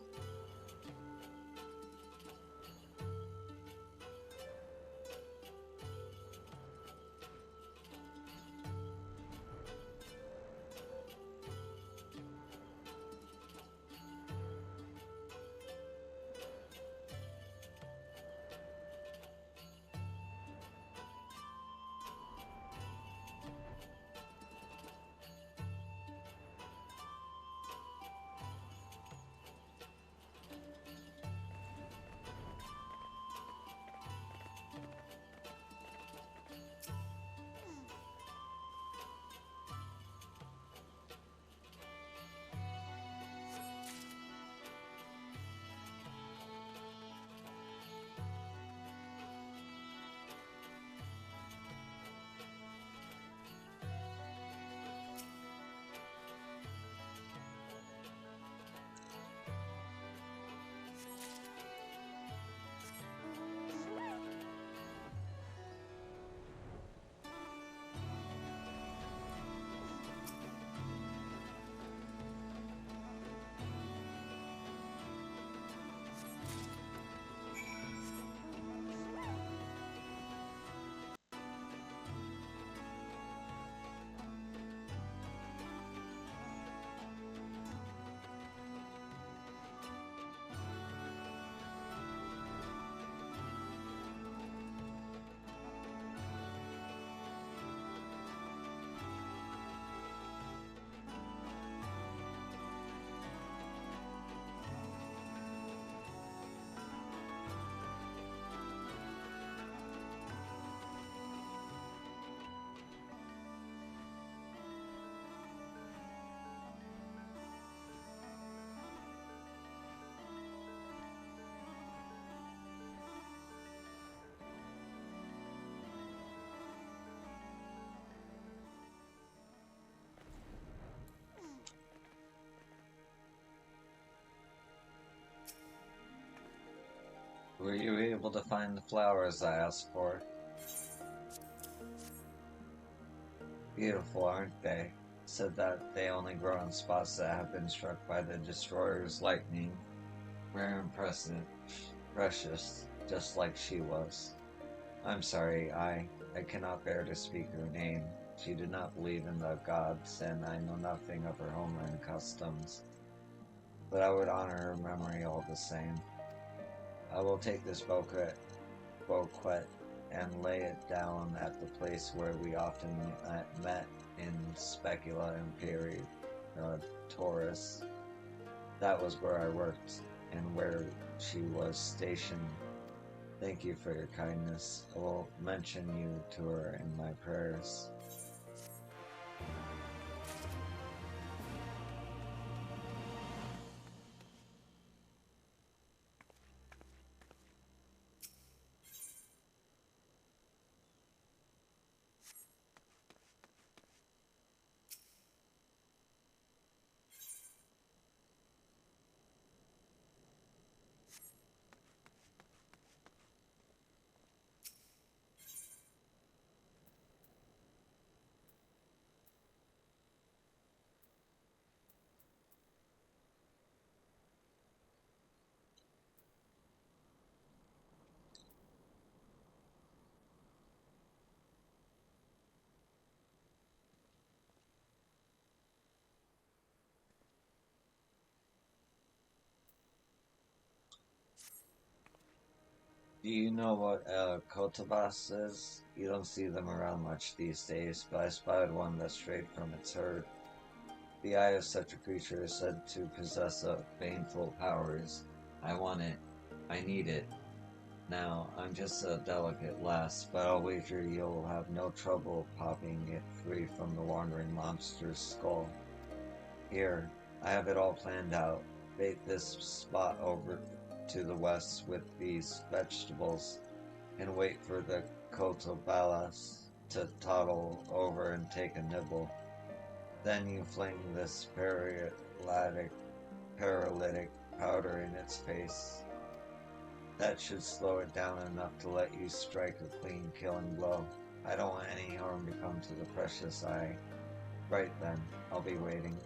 Were you able to find the flowers I asked for? Beautiful, aren't they? Said that they only grow in spots that have been struck by the Destroyer's lightning. Rare and precious, just like she was. I'm sorry, I cannot bear to speak her name. She did not believe in the gods, and I know nothing of her homeland customs. But I would honor her memory all the same. I will take this bouquet and lay it down at the place where we often met in Specula Imperi Taurus. That was where I worked and where she was stationed. Thank you for your kindness. I will mention you to her in my prayers. Do you know what a Kotobas is? You don't see them around much these days, but I spotted one that strayed from its herd. The eye of such a creature is said to possess a baneful powers. I want it. I need it. Now, I'm just a delicate lass, but I'll wager you'll have no trouble popping it free from the wandering monster's skull. Here, I have it all planned out. Bait this spot over to the west with these vegetables, and wait for the Cotobalas to toddle over and take a nibble. Then you fling this paralytic powder in its face. That should slow it down enough to let you strike a clean killing blow. I don't want any harm to come to the precious eye. Right then, I'll be waiting.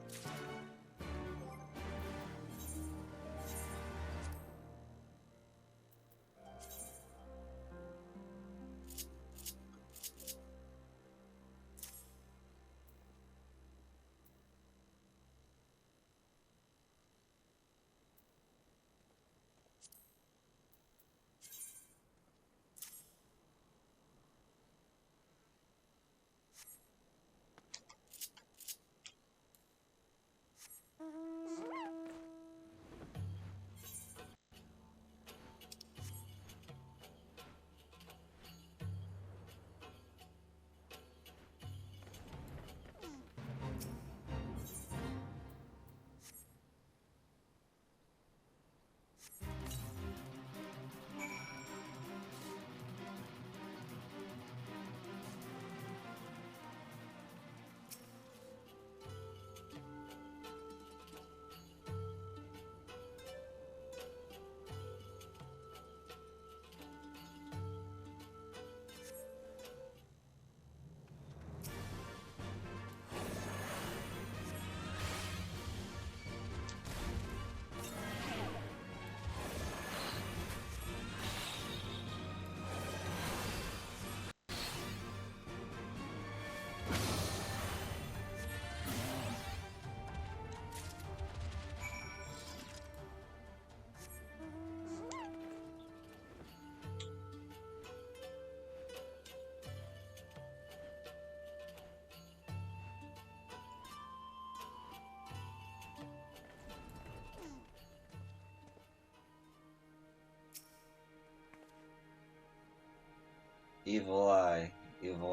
Evil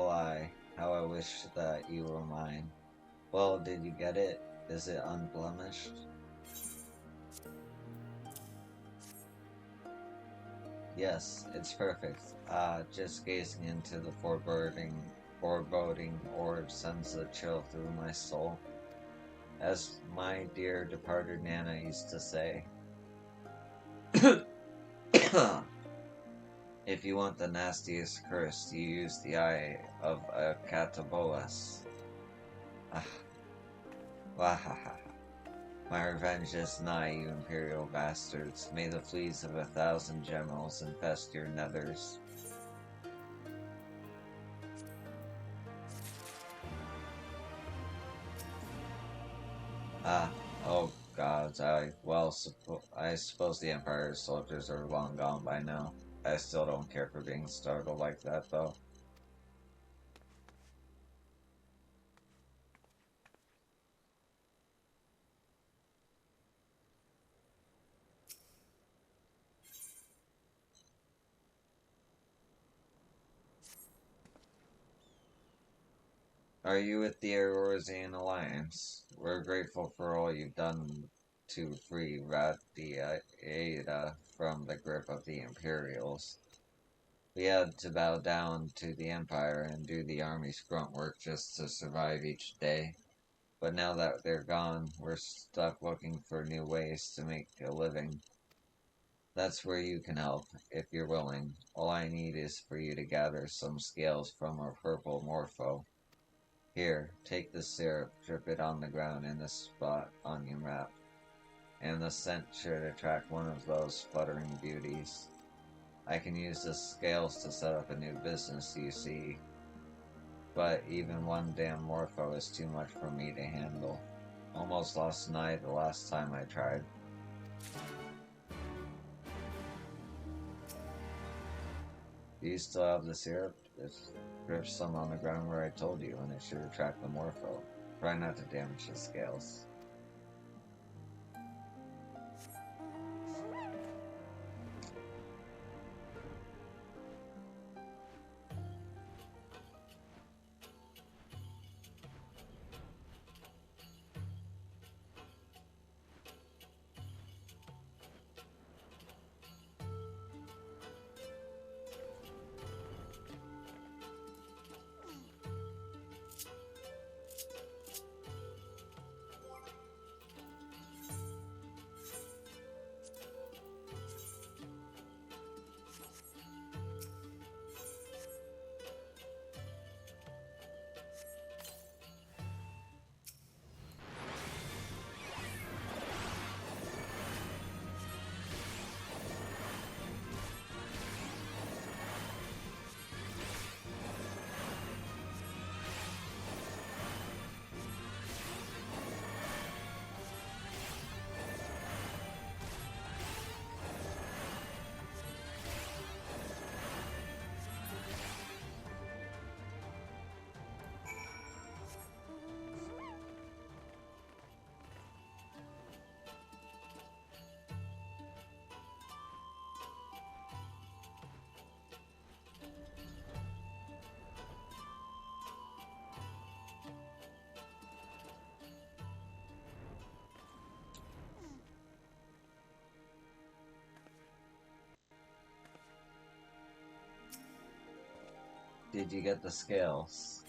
eye, how I wish that you were mine. Well, did you get it? Is it unblemished? Yes, it's perfect. Just gazing into the foreboding orb sends a chill through my soul. As my dear departed Nana used to say, if you want the nastiest curse, you use the eye of a cataboas. Ah, wahaha. My revenge is nigh, you imperial bastards. May the fleas of 1,000 generals infest your nethers. Ah, oh gods, I suppose the Empire's soldiers are long gone by now. I still don't care for being startled like that, though. Are you with the Eorzean Alliance? We're grateful for all you've done to free Ratiaida from the grip of the Imperials. We had to bow down to the Empire and do the army's grunt work just to survive each day. But now that they're gone, we're stuck looking for new ways to make a living. That's where you can help, if you're willing. All I need is for you to gather some scales from a purple morpho. Here, take this syrup, drip it on the ground in this spot on your map, and the scent should attract one of those fluttering beauties. I can use the scales to set up a new business, you see, but even one damn morpho is too much for me to handle. Almost lost an eye the last time I tried. Do you still have the syrup? There's some on the ground where I told you, and it should attract the morpho. Try not to damage the scales. Did you get the scales?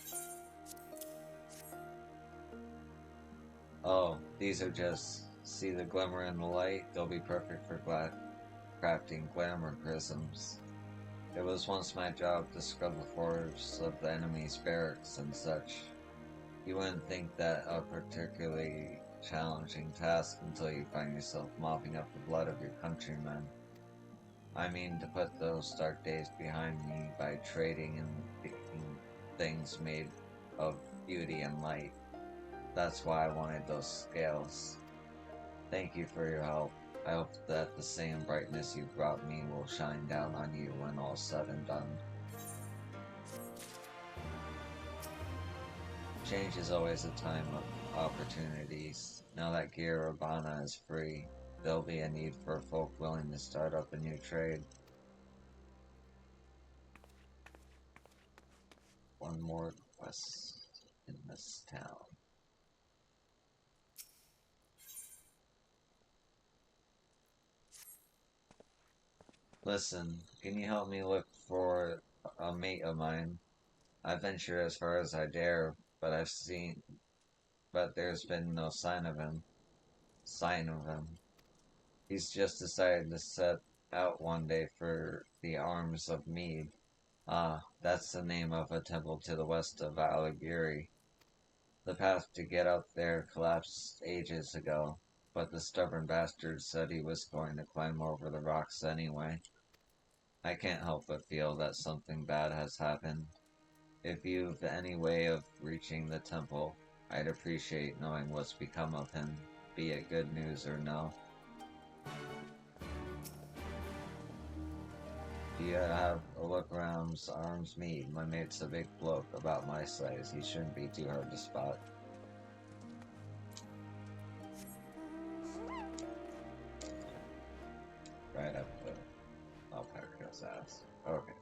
Oh, these are just... See the glimmer in the light? They'll be perfect for crafting glamour prisms. It was once my job to scrub the floors of the enemy's barracks and such. You wouldn't think that a particularly challenging task until you find yourself mopping up the blood of your countrymen. I mean to put those dark days behind me by trading and picking things made of beauty and light. That's why I wanted those scales. Thank you for your help. I hope that the same brightness you brought me will shine down on you when all's said and done. Change is always a time of opportunities. Now that Gear Urbana is free, there'll be a need for folk willing to start up a new trade. One more quest in this town. Listen, can you help me look for a mate of mine? I venture as far as I dare, but there's been no sign of him. He's just decided to set out one day for the Arms of Mead. Ah, that's the name of a temple to the west of Alighieri. The path to get up there collapsed ages ago, but the stubborn bastard said he was going to climb over the rocks anyway. I can't help but feel that something bad has happened. If you've any way of reaching the temple, I'd appreciate knowing what's become of him, be it good news or no. Do you have a look around Arms Mead? My mate's a big bloke about my size. He shouldn't be too hard to spot. Right up the Alpaca's ass. Okay.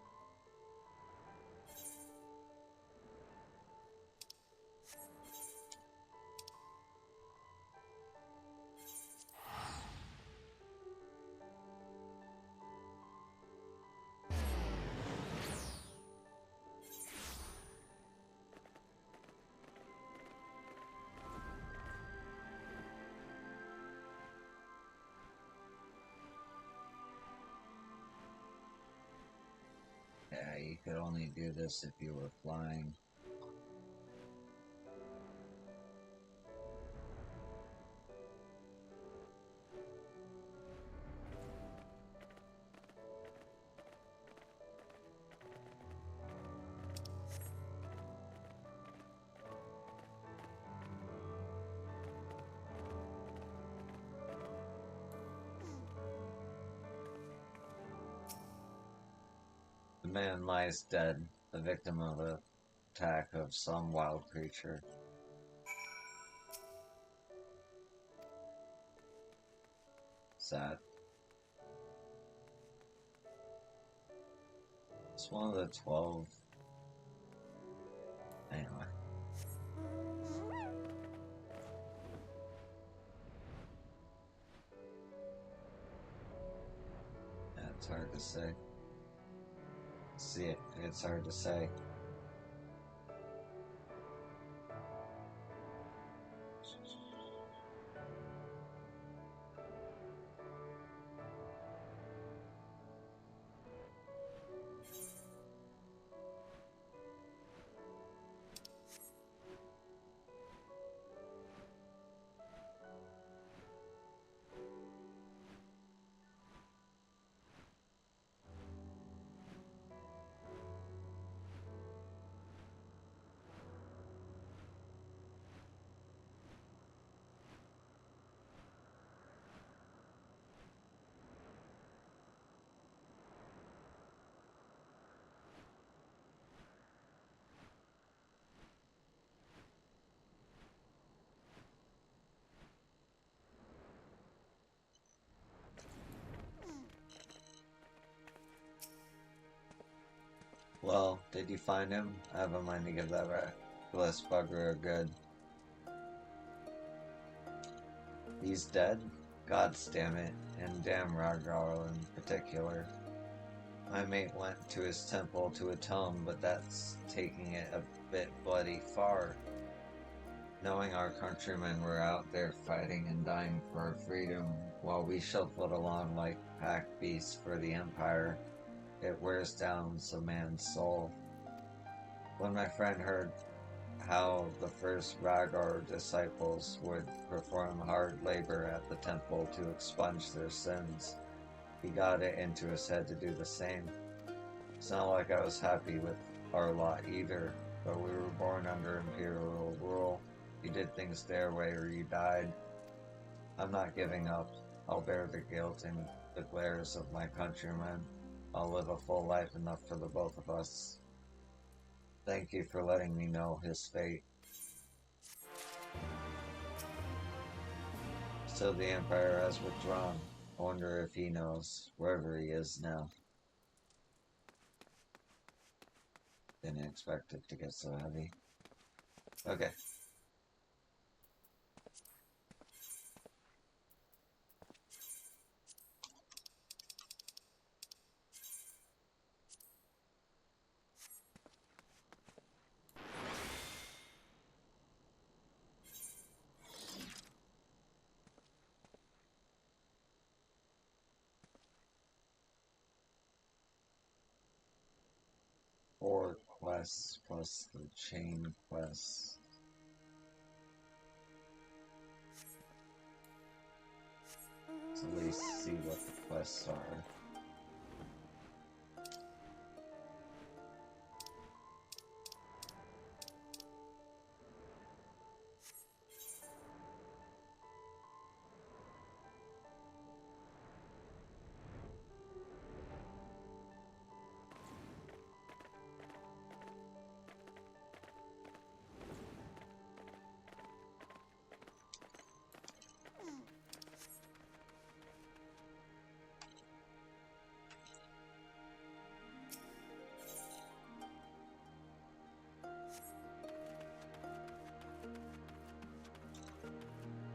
Yeah, you could only do this if you were flying. The The man lies dead, the victim of an attack of some wild creature. Sad. It's one of the 12. Anyway. Yeah, it's hard to say. See, it's hard to say. Well, did you find him? I have a mind to give that reckless bugger a good. He's dead? God damn it, and damn Ragnar in particular. My mate went to his temple to atone, but that's taking it a bit bloody far. Knowing our countrymen were out there fighting and dying for our freedom, while we shuffled along like pack beasts for the Empire, it wears down a man's soul. When my friend heard how the first Ragnar disciples would perform hard labor at the temple to expunge their sins, he got it into his head to do the same. It's not like I was happy with our lot either, but we were born under imperial rule. You did things their way or you died. I'm not giving up. I'll bear the guilt and the glares of my countrymen. I'll live a full life enough for the both of us. Thank you for letting me know his fate. So the Empire has withdrawn. I wonder if he knows, wherever he is now. Didn't expect it to get so heavy. Okay. Four quests plus the chain quests. Let's at least see what the quests are.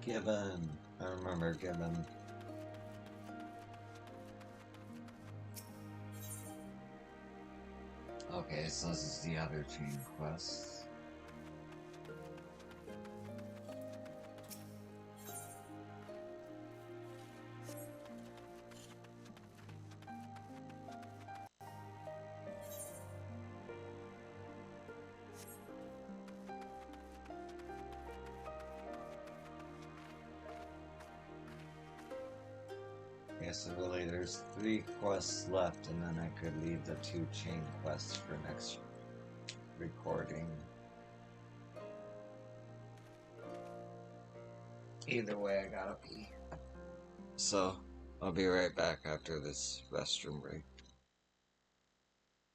Gibbon. I remember Gibbon. Okay, so this is the other chain quest. Yeah, so really there's 3 quests left, and then I could leave the 2 chain quests for next recording. Either way, I gotta pee. So, I'll be right back after this restroom break.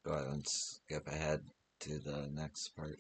go ahead and skip ahead to the next part.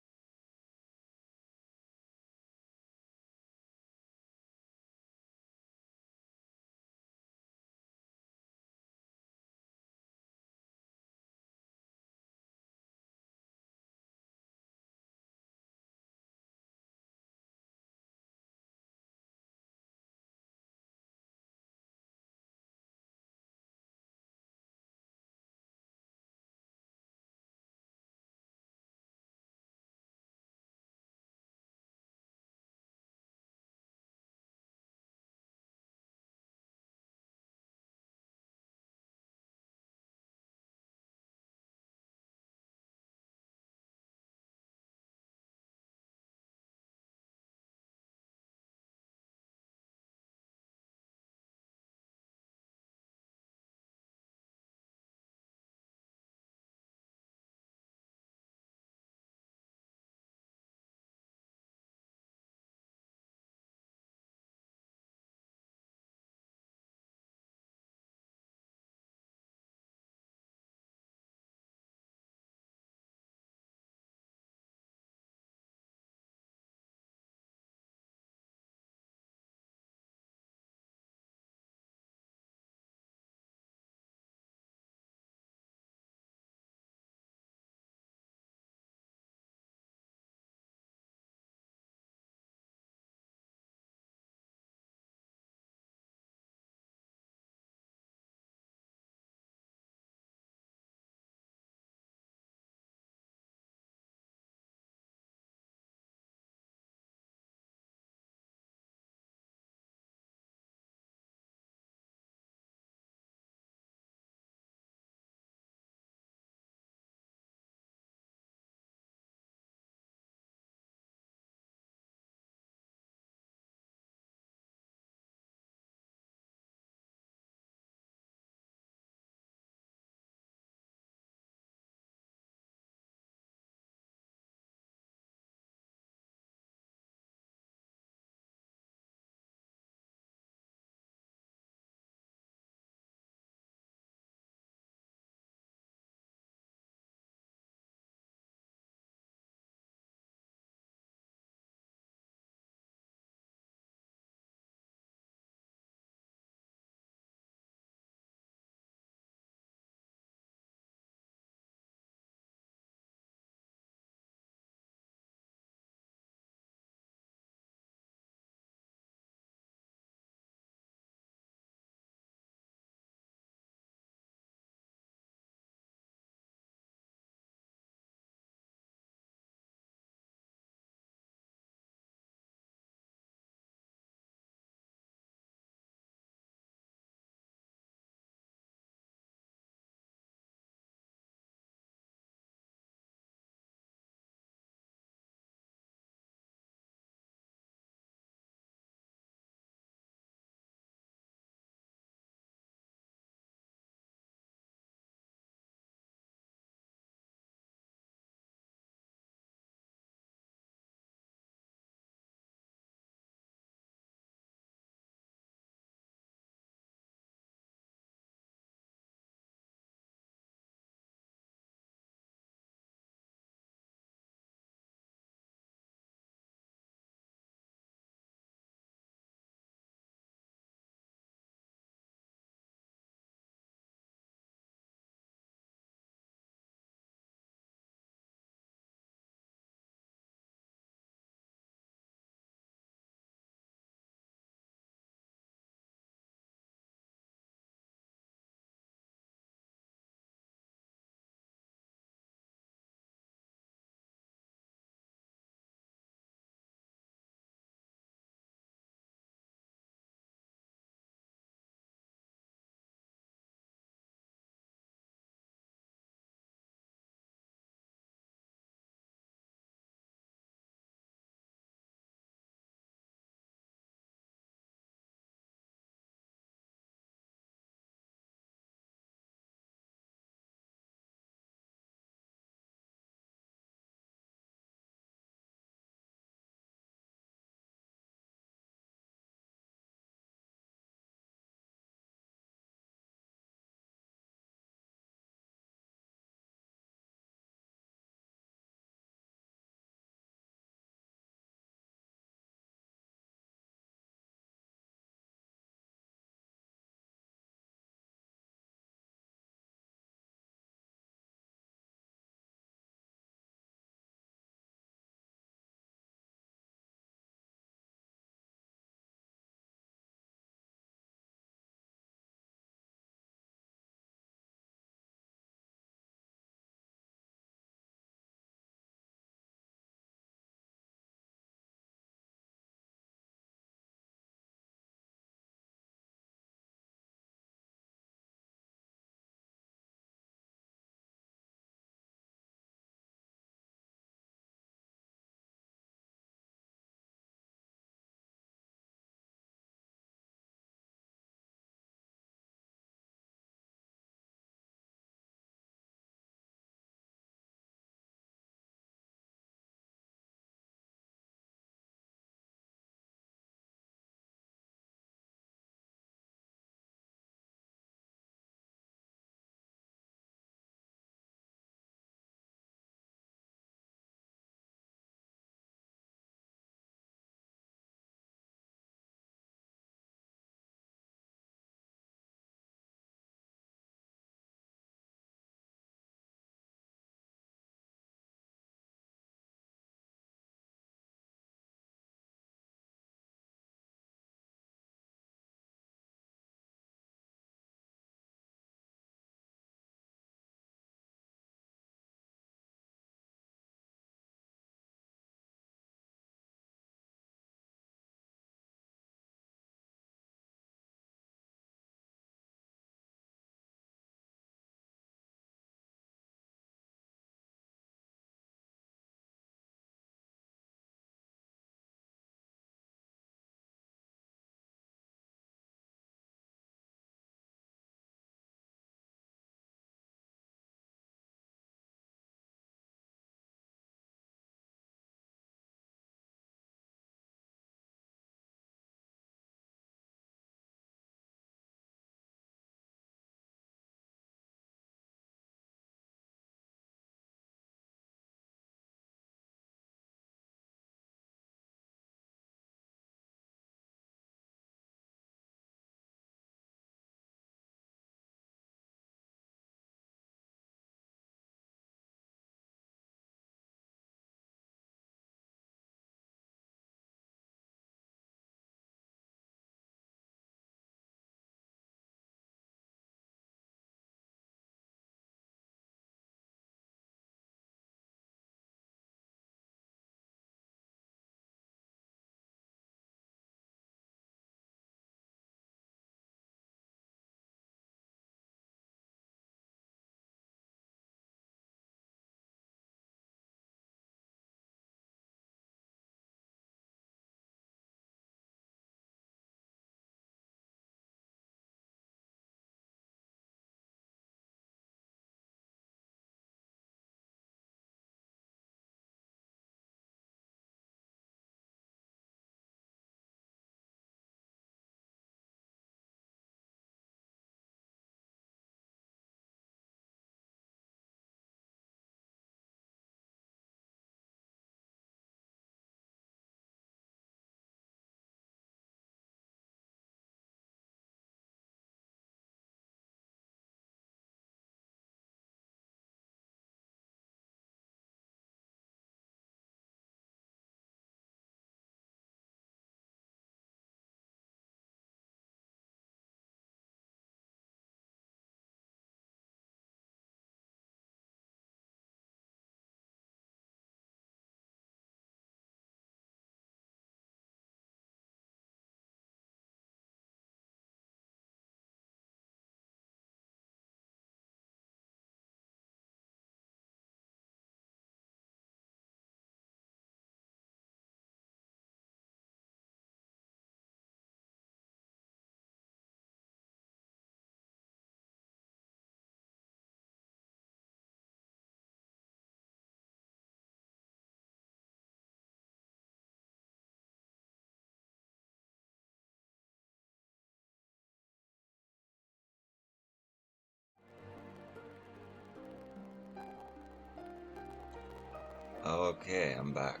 Okay, I'm back.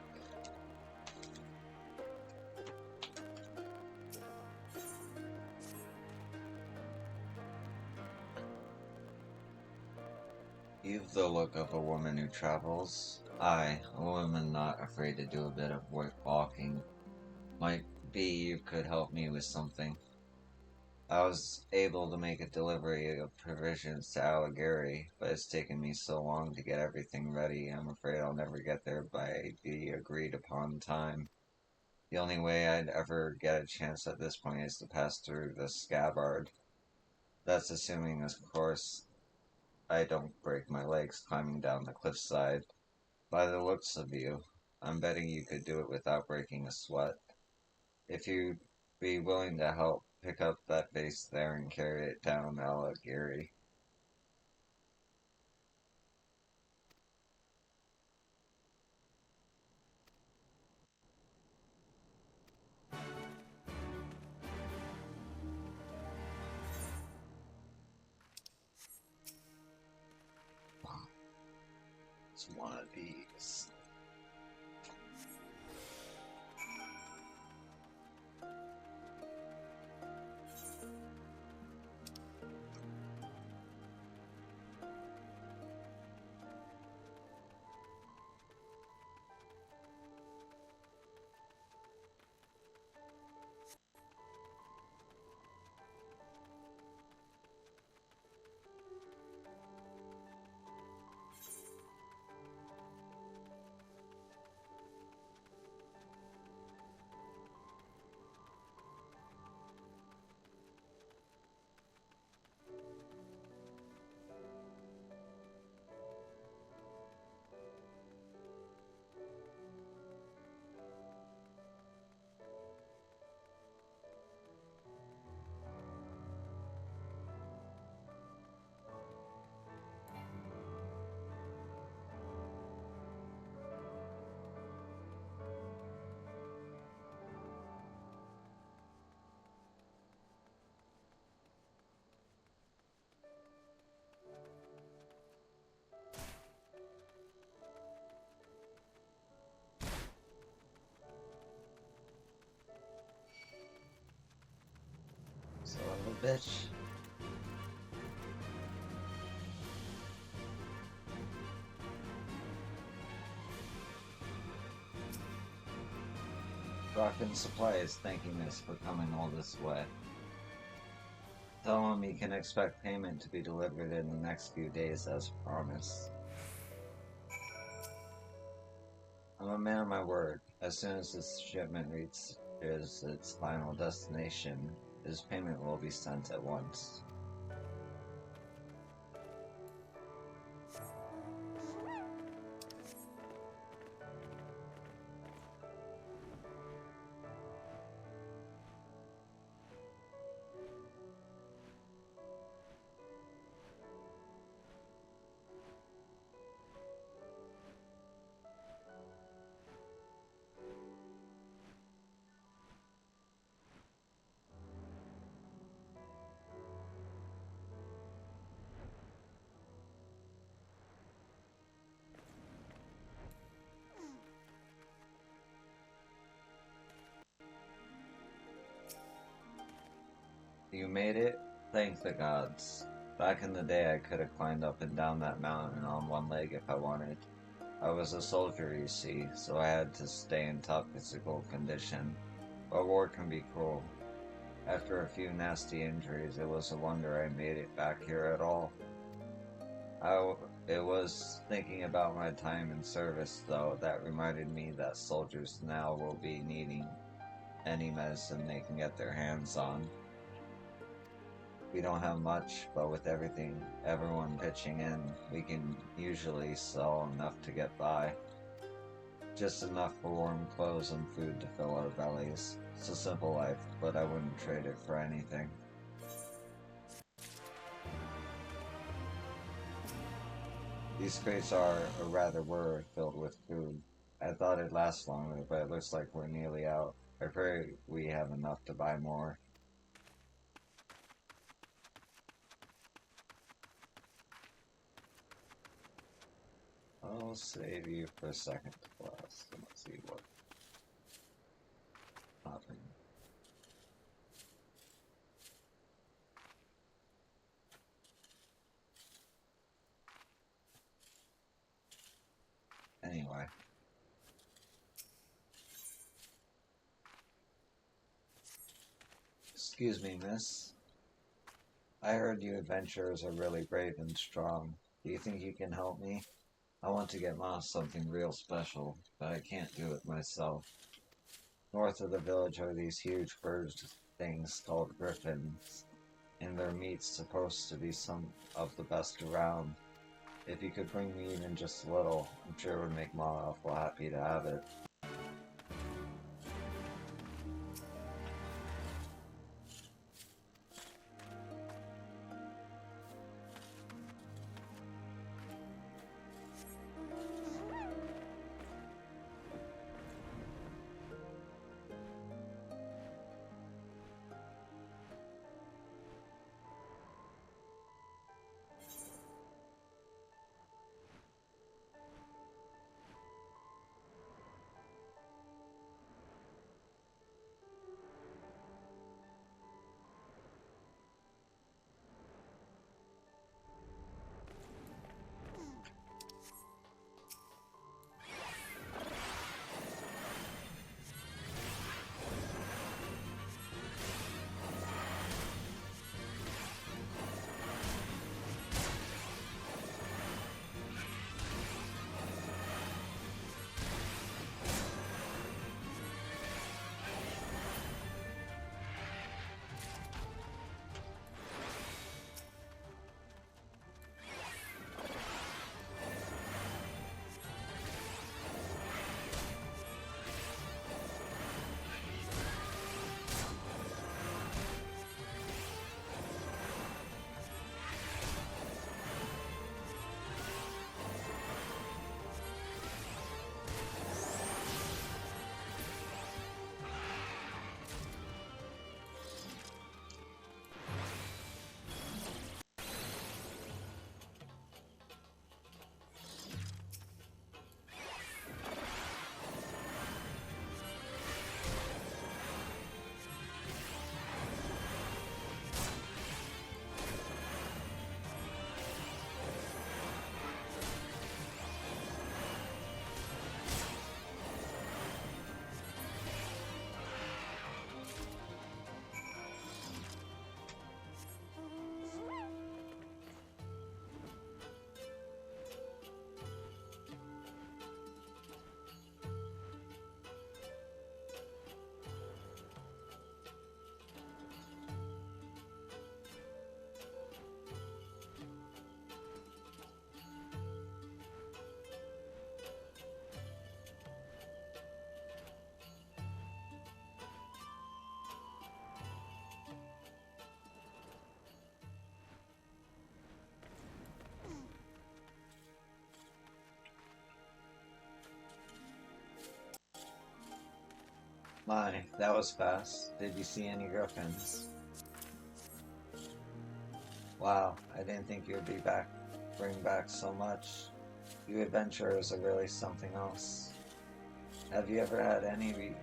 You've the look of a woman who travels. I, a woman not afraid to do a bit of walking. Might be you could help me with something. I was able to make a delivery of provisions to Alligary, but it's taken me so long to get everything ready, I'm afraid I'll never get there by the agreed upon time. The only way I'd ever get a chance at this point is to pass through the scabbard. That's assuming, of course, I don't break my legs climbing down the cliffside. By the looks of you, I'm betting you could do it without breaking a sweat. If you'd be willing to help, pick up that vase there and carry it down Alligary. It's one of these. Son of a bitch. Rockin' Supply is thanking us for coming all this way. Tell him he can expect payment to be delivered in the next few days as promised. I'm a man of my word. As soon as this shipment reaches its final destination, his payment will be sent at once. You made it? Thank the gods. Back in the day, I could have climbed up and down that mountain on one leg if I wanted. I was a soldier, you see, so I had to stay in top physical condition. But war can be cruel. After a few nasty injuries, it was a wonder I made it back here at all. It was thinking about my time in service, though, that reminded me that soldiers now will be needing any medicine they can get their hands on. We don't have much, but with everyone pitching in, we can usually sell enough to get by. Just enough for warm clothes and food to fill our bellies. It's a simple life, but I wouldn't trade it for anything. These crates are, or rather were, filled with food. I thought it'd last longer, but it looks like we're nearly out. I pray we have enough to buy more. I'll save you for a second to play. see what happened. Anyway. Excuse me, miss. I heard you adventurers are really brave and strong. Do you think you can help me? I want to get Moss something real special, but I can't do it myself. North of the village are these huge bird things called griffins, and their meat's supposed to be some of the best around. If you could bring me even just a little, I'm sure it would make Ma awful happy to have it. My, that was fast. Did you see any griffins? Wow, I didn't think you'd bring back so much. You adventurers are really something else. Have you ever had any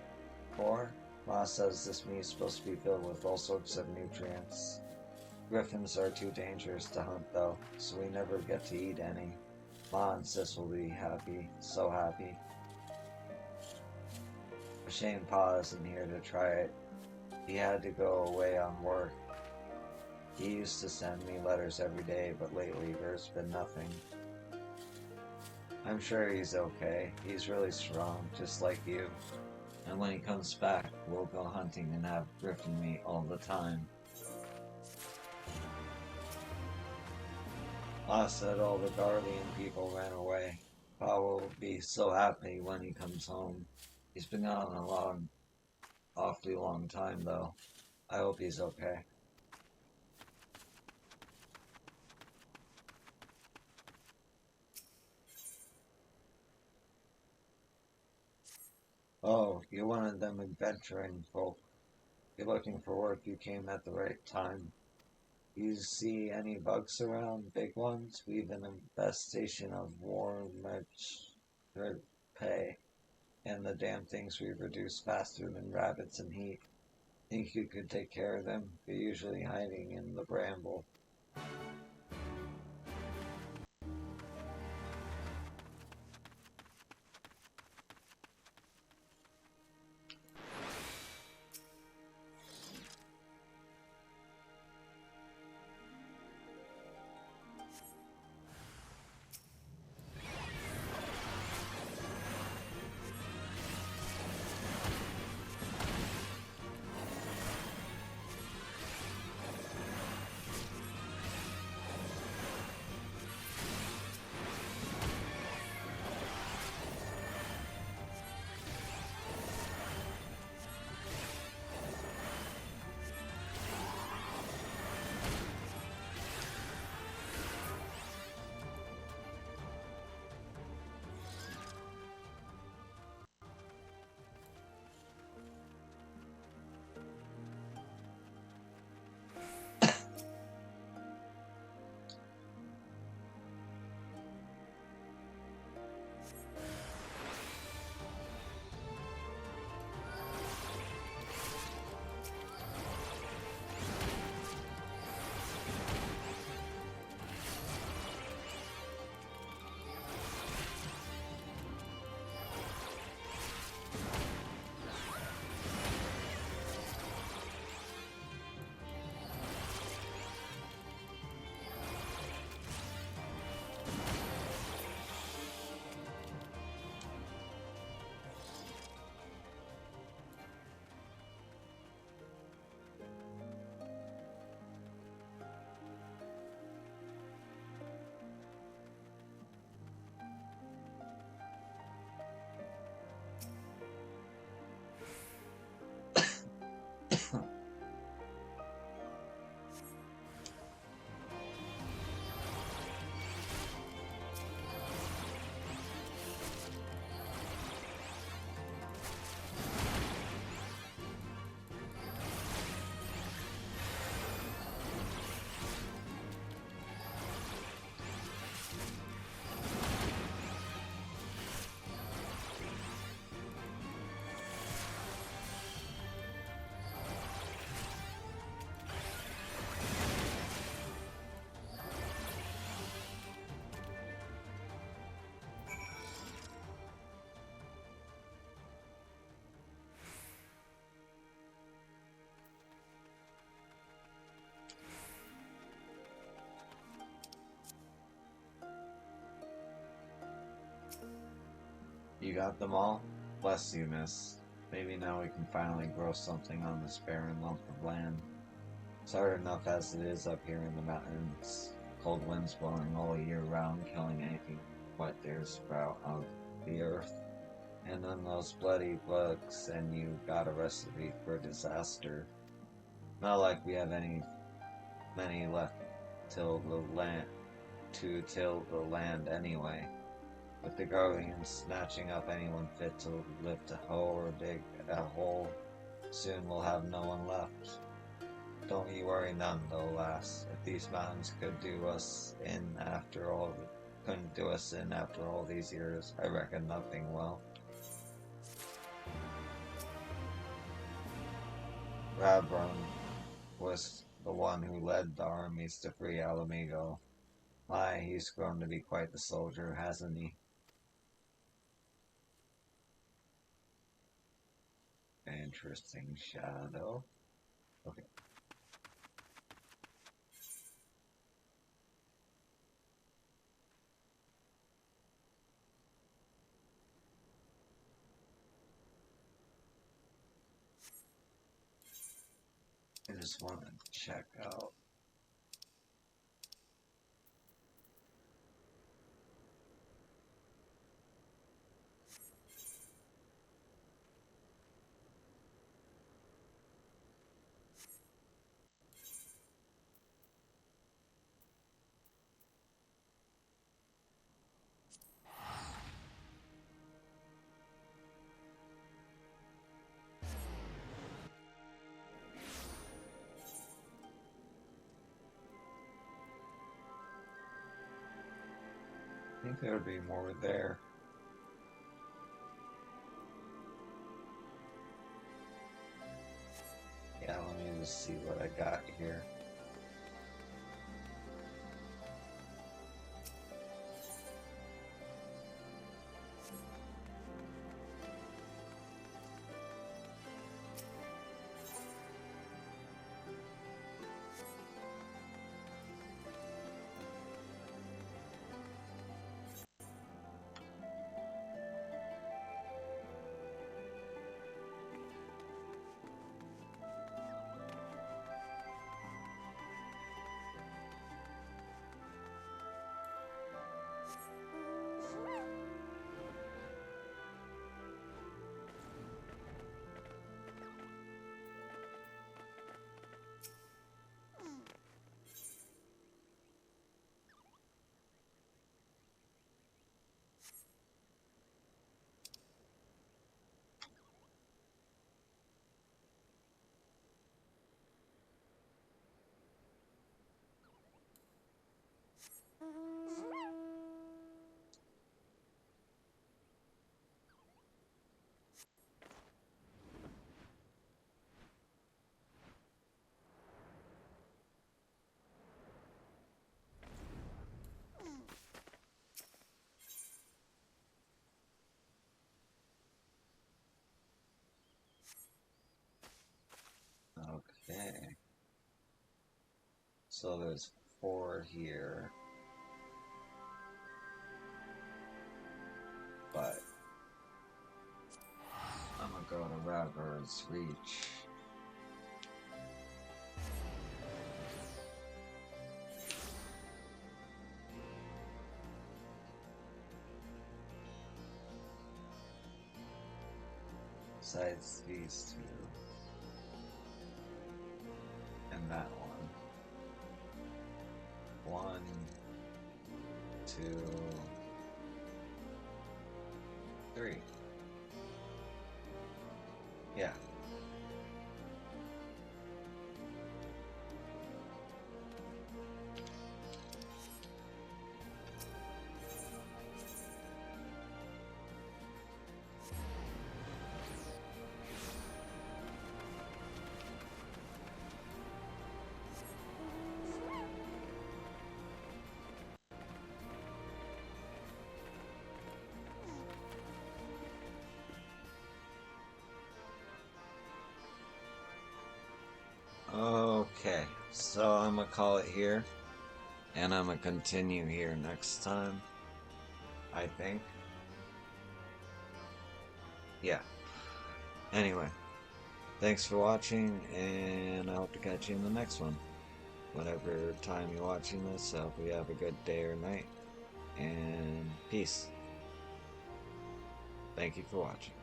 before? Ma says this meat is supposed to be filled with all sorts of nutrients. Griffins are too dangerous to hunt though, so we never get to eat any. Ma and Sis will be happy, so happy. Shame Pa isn't here to try it. He had to go away on work. He used to send me letters every day, but lately there's been nothing. I'm sure he's okay. He's really strong, just like you. And when he comes back, we'll go hunting and have griffin meat all the time. Ma said all the Guardian people ran away. Pa will be so happy when he comes home. He's been gone awfully long time though. I hope he's okay. Oh, you're one of them adventuring folk. You're looking for work, you came at the right time. You see any bugs around, big ones? We've an infestation of worm pay. And the damn things we reduce faster than rabbits in heat. Think you could take care of them? They're usually hiding in the bramble. You got them all? Bless you, miss. Maybe now we can finally grow something on this barren lump of land. It's hard enough as it is up here in the mountains. Cold winds blowing all year round, killing anything what dares sprout out of the earth. And then those bloody bugs, and you got a recipe for disaster. Not like we have many left till the land to till the land anyway. With the Guardians snatching up anyone fit to lift a hoe or dig a hole, soon we'll have no one left. Don't you worry none, though, lass. If these mountains couldn't do us in after all these years, I reckon nothing will. Rabron was the one who led the armies to free Alamigo. My, he's grown to be quite the soldier, hasn't he? Interesting, Shadow. Okay. I just want to check out. I think there would be more there. just see what I got here. Okay. So there's 4 here. But I'm gonna go to Raver's Reach. Besides these 2. And that one. 1, 2, 3. Yeah. Okay, so I'm gonna call it here, and I'm gonna continue here next time, I think. Yeah. Anyway, thanks for watching, and I hope to catch you in the next one. Whatever time you're watching this, I hope you have a good day or night, and peace. Thank you for watching.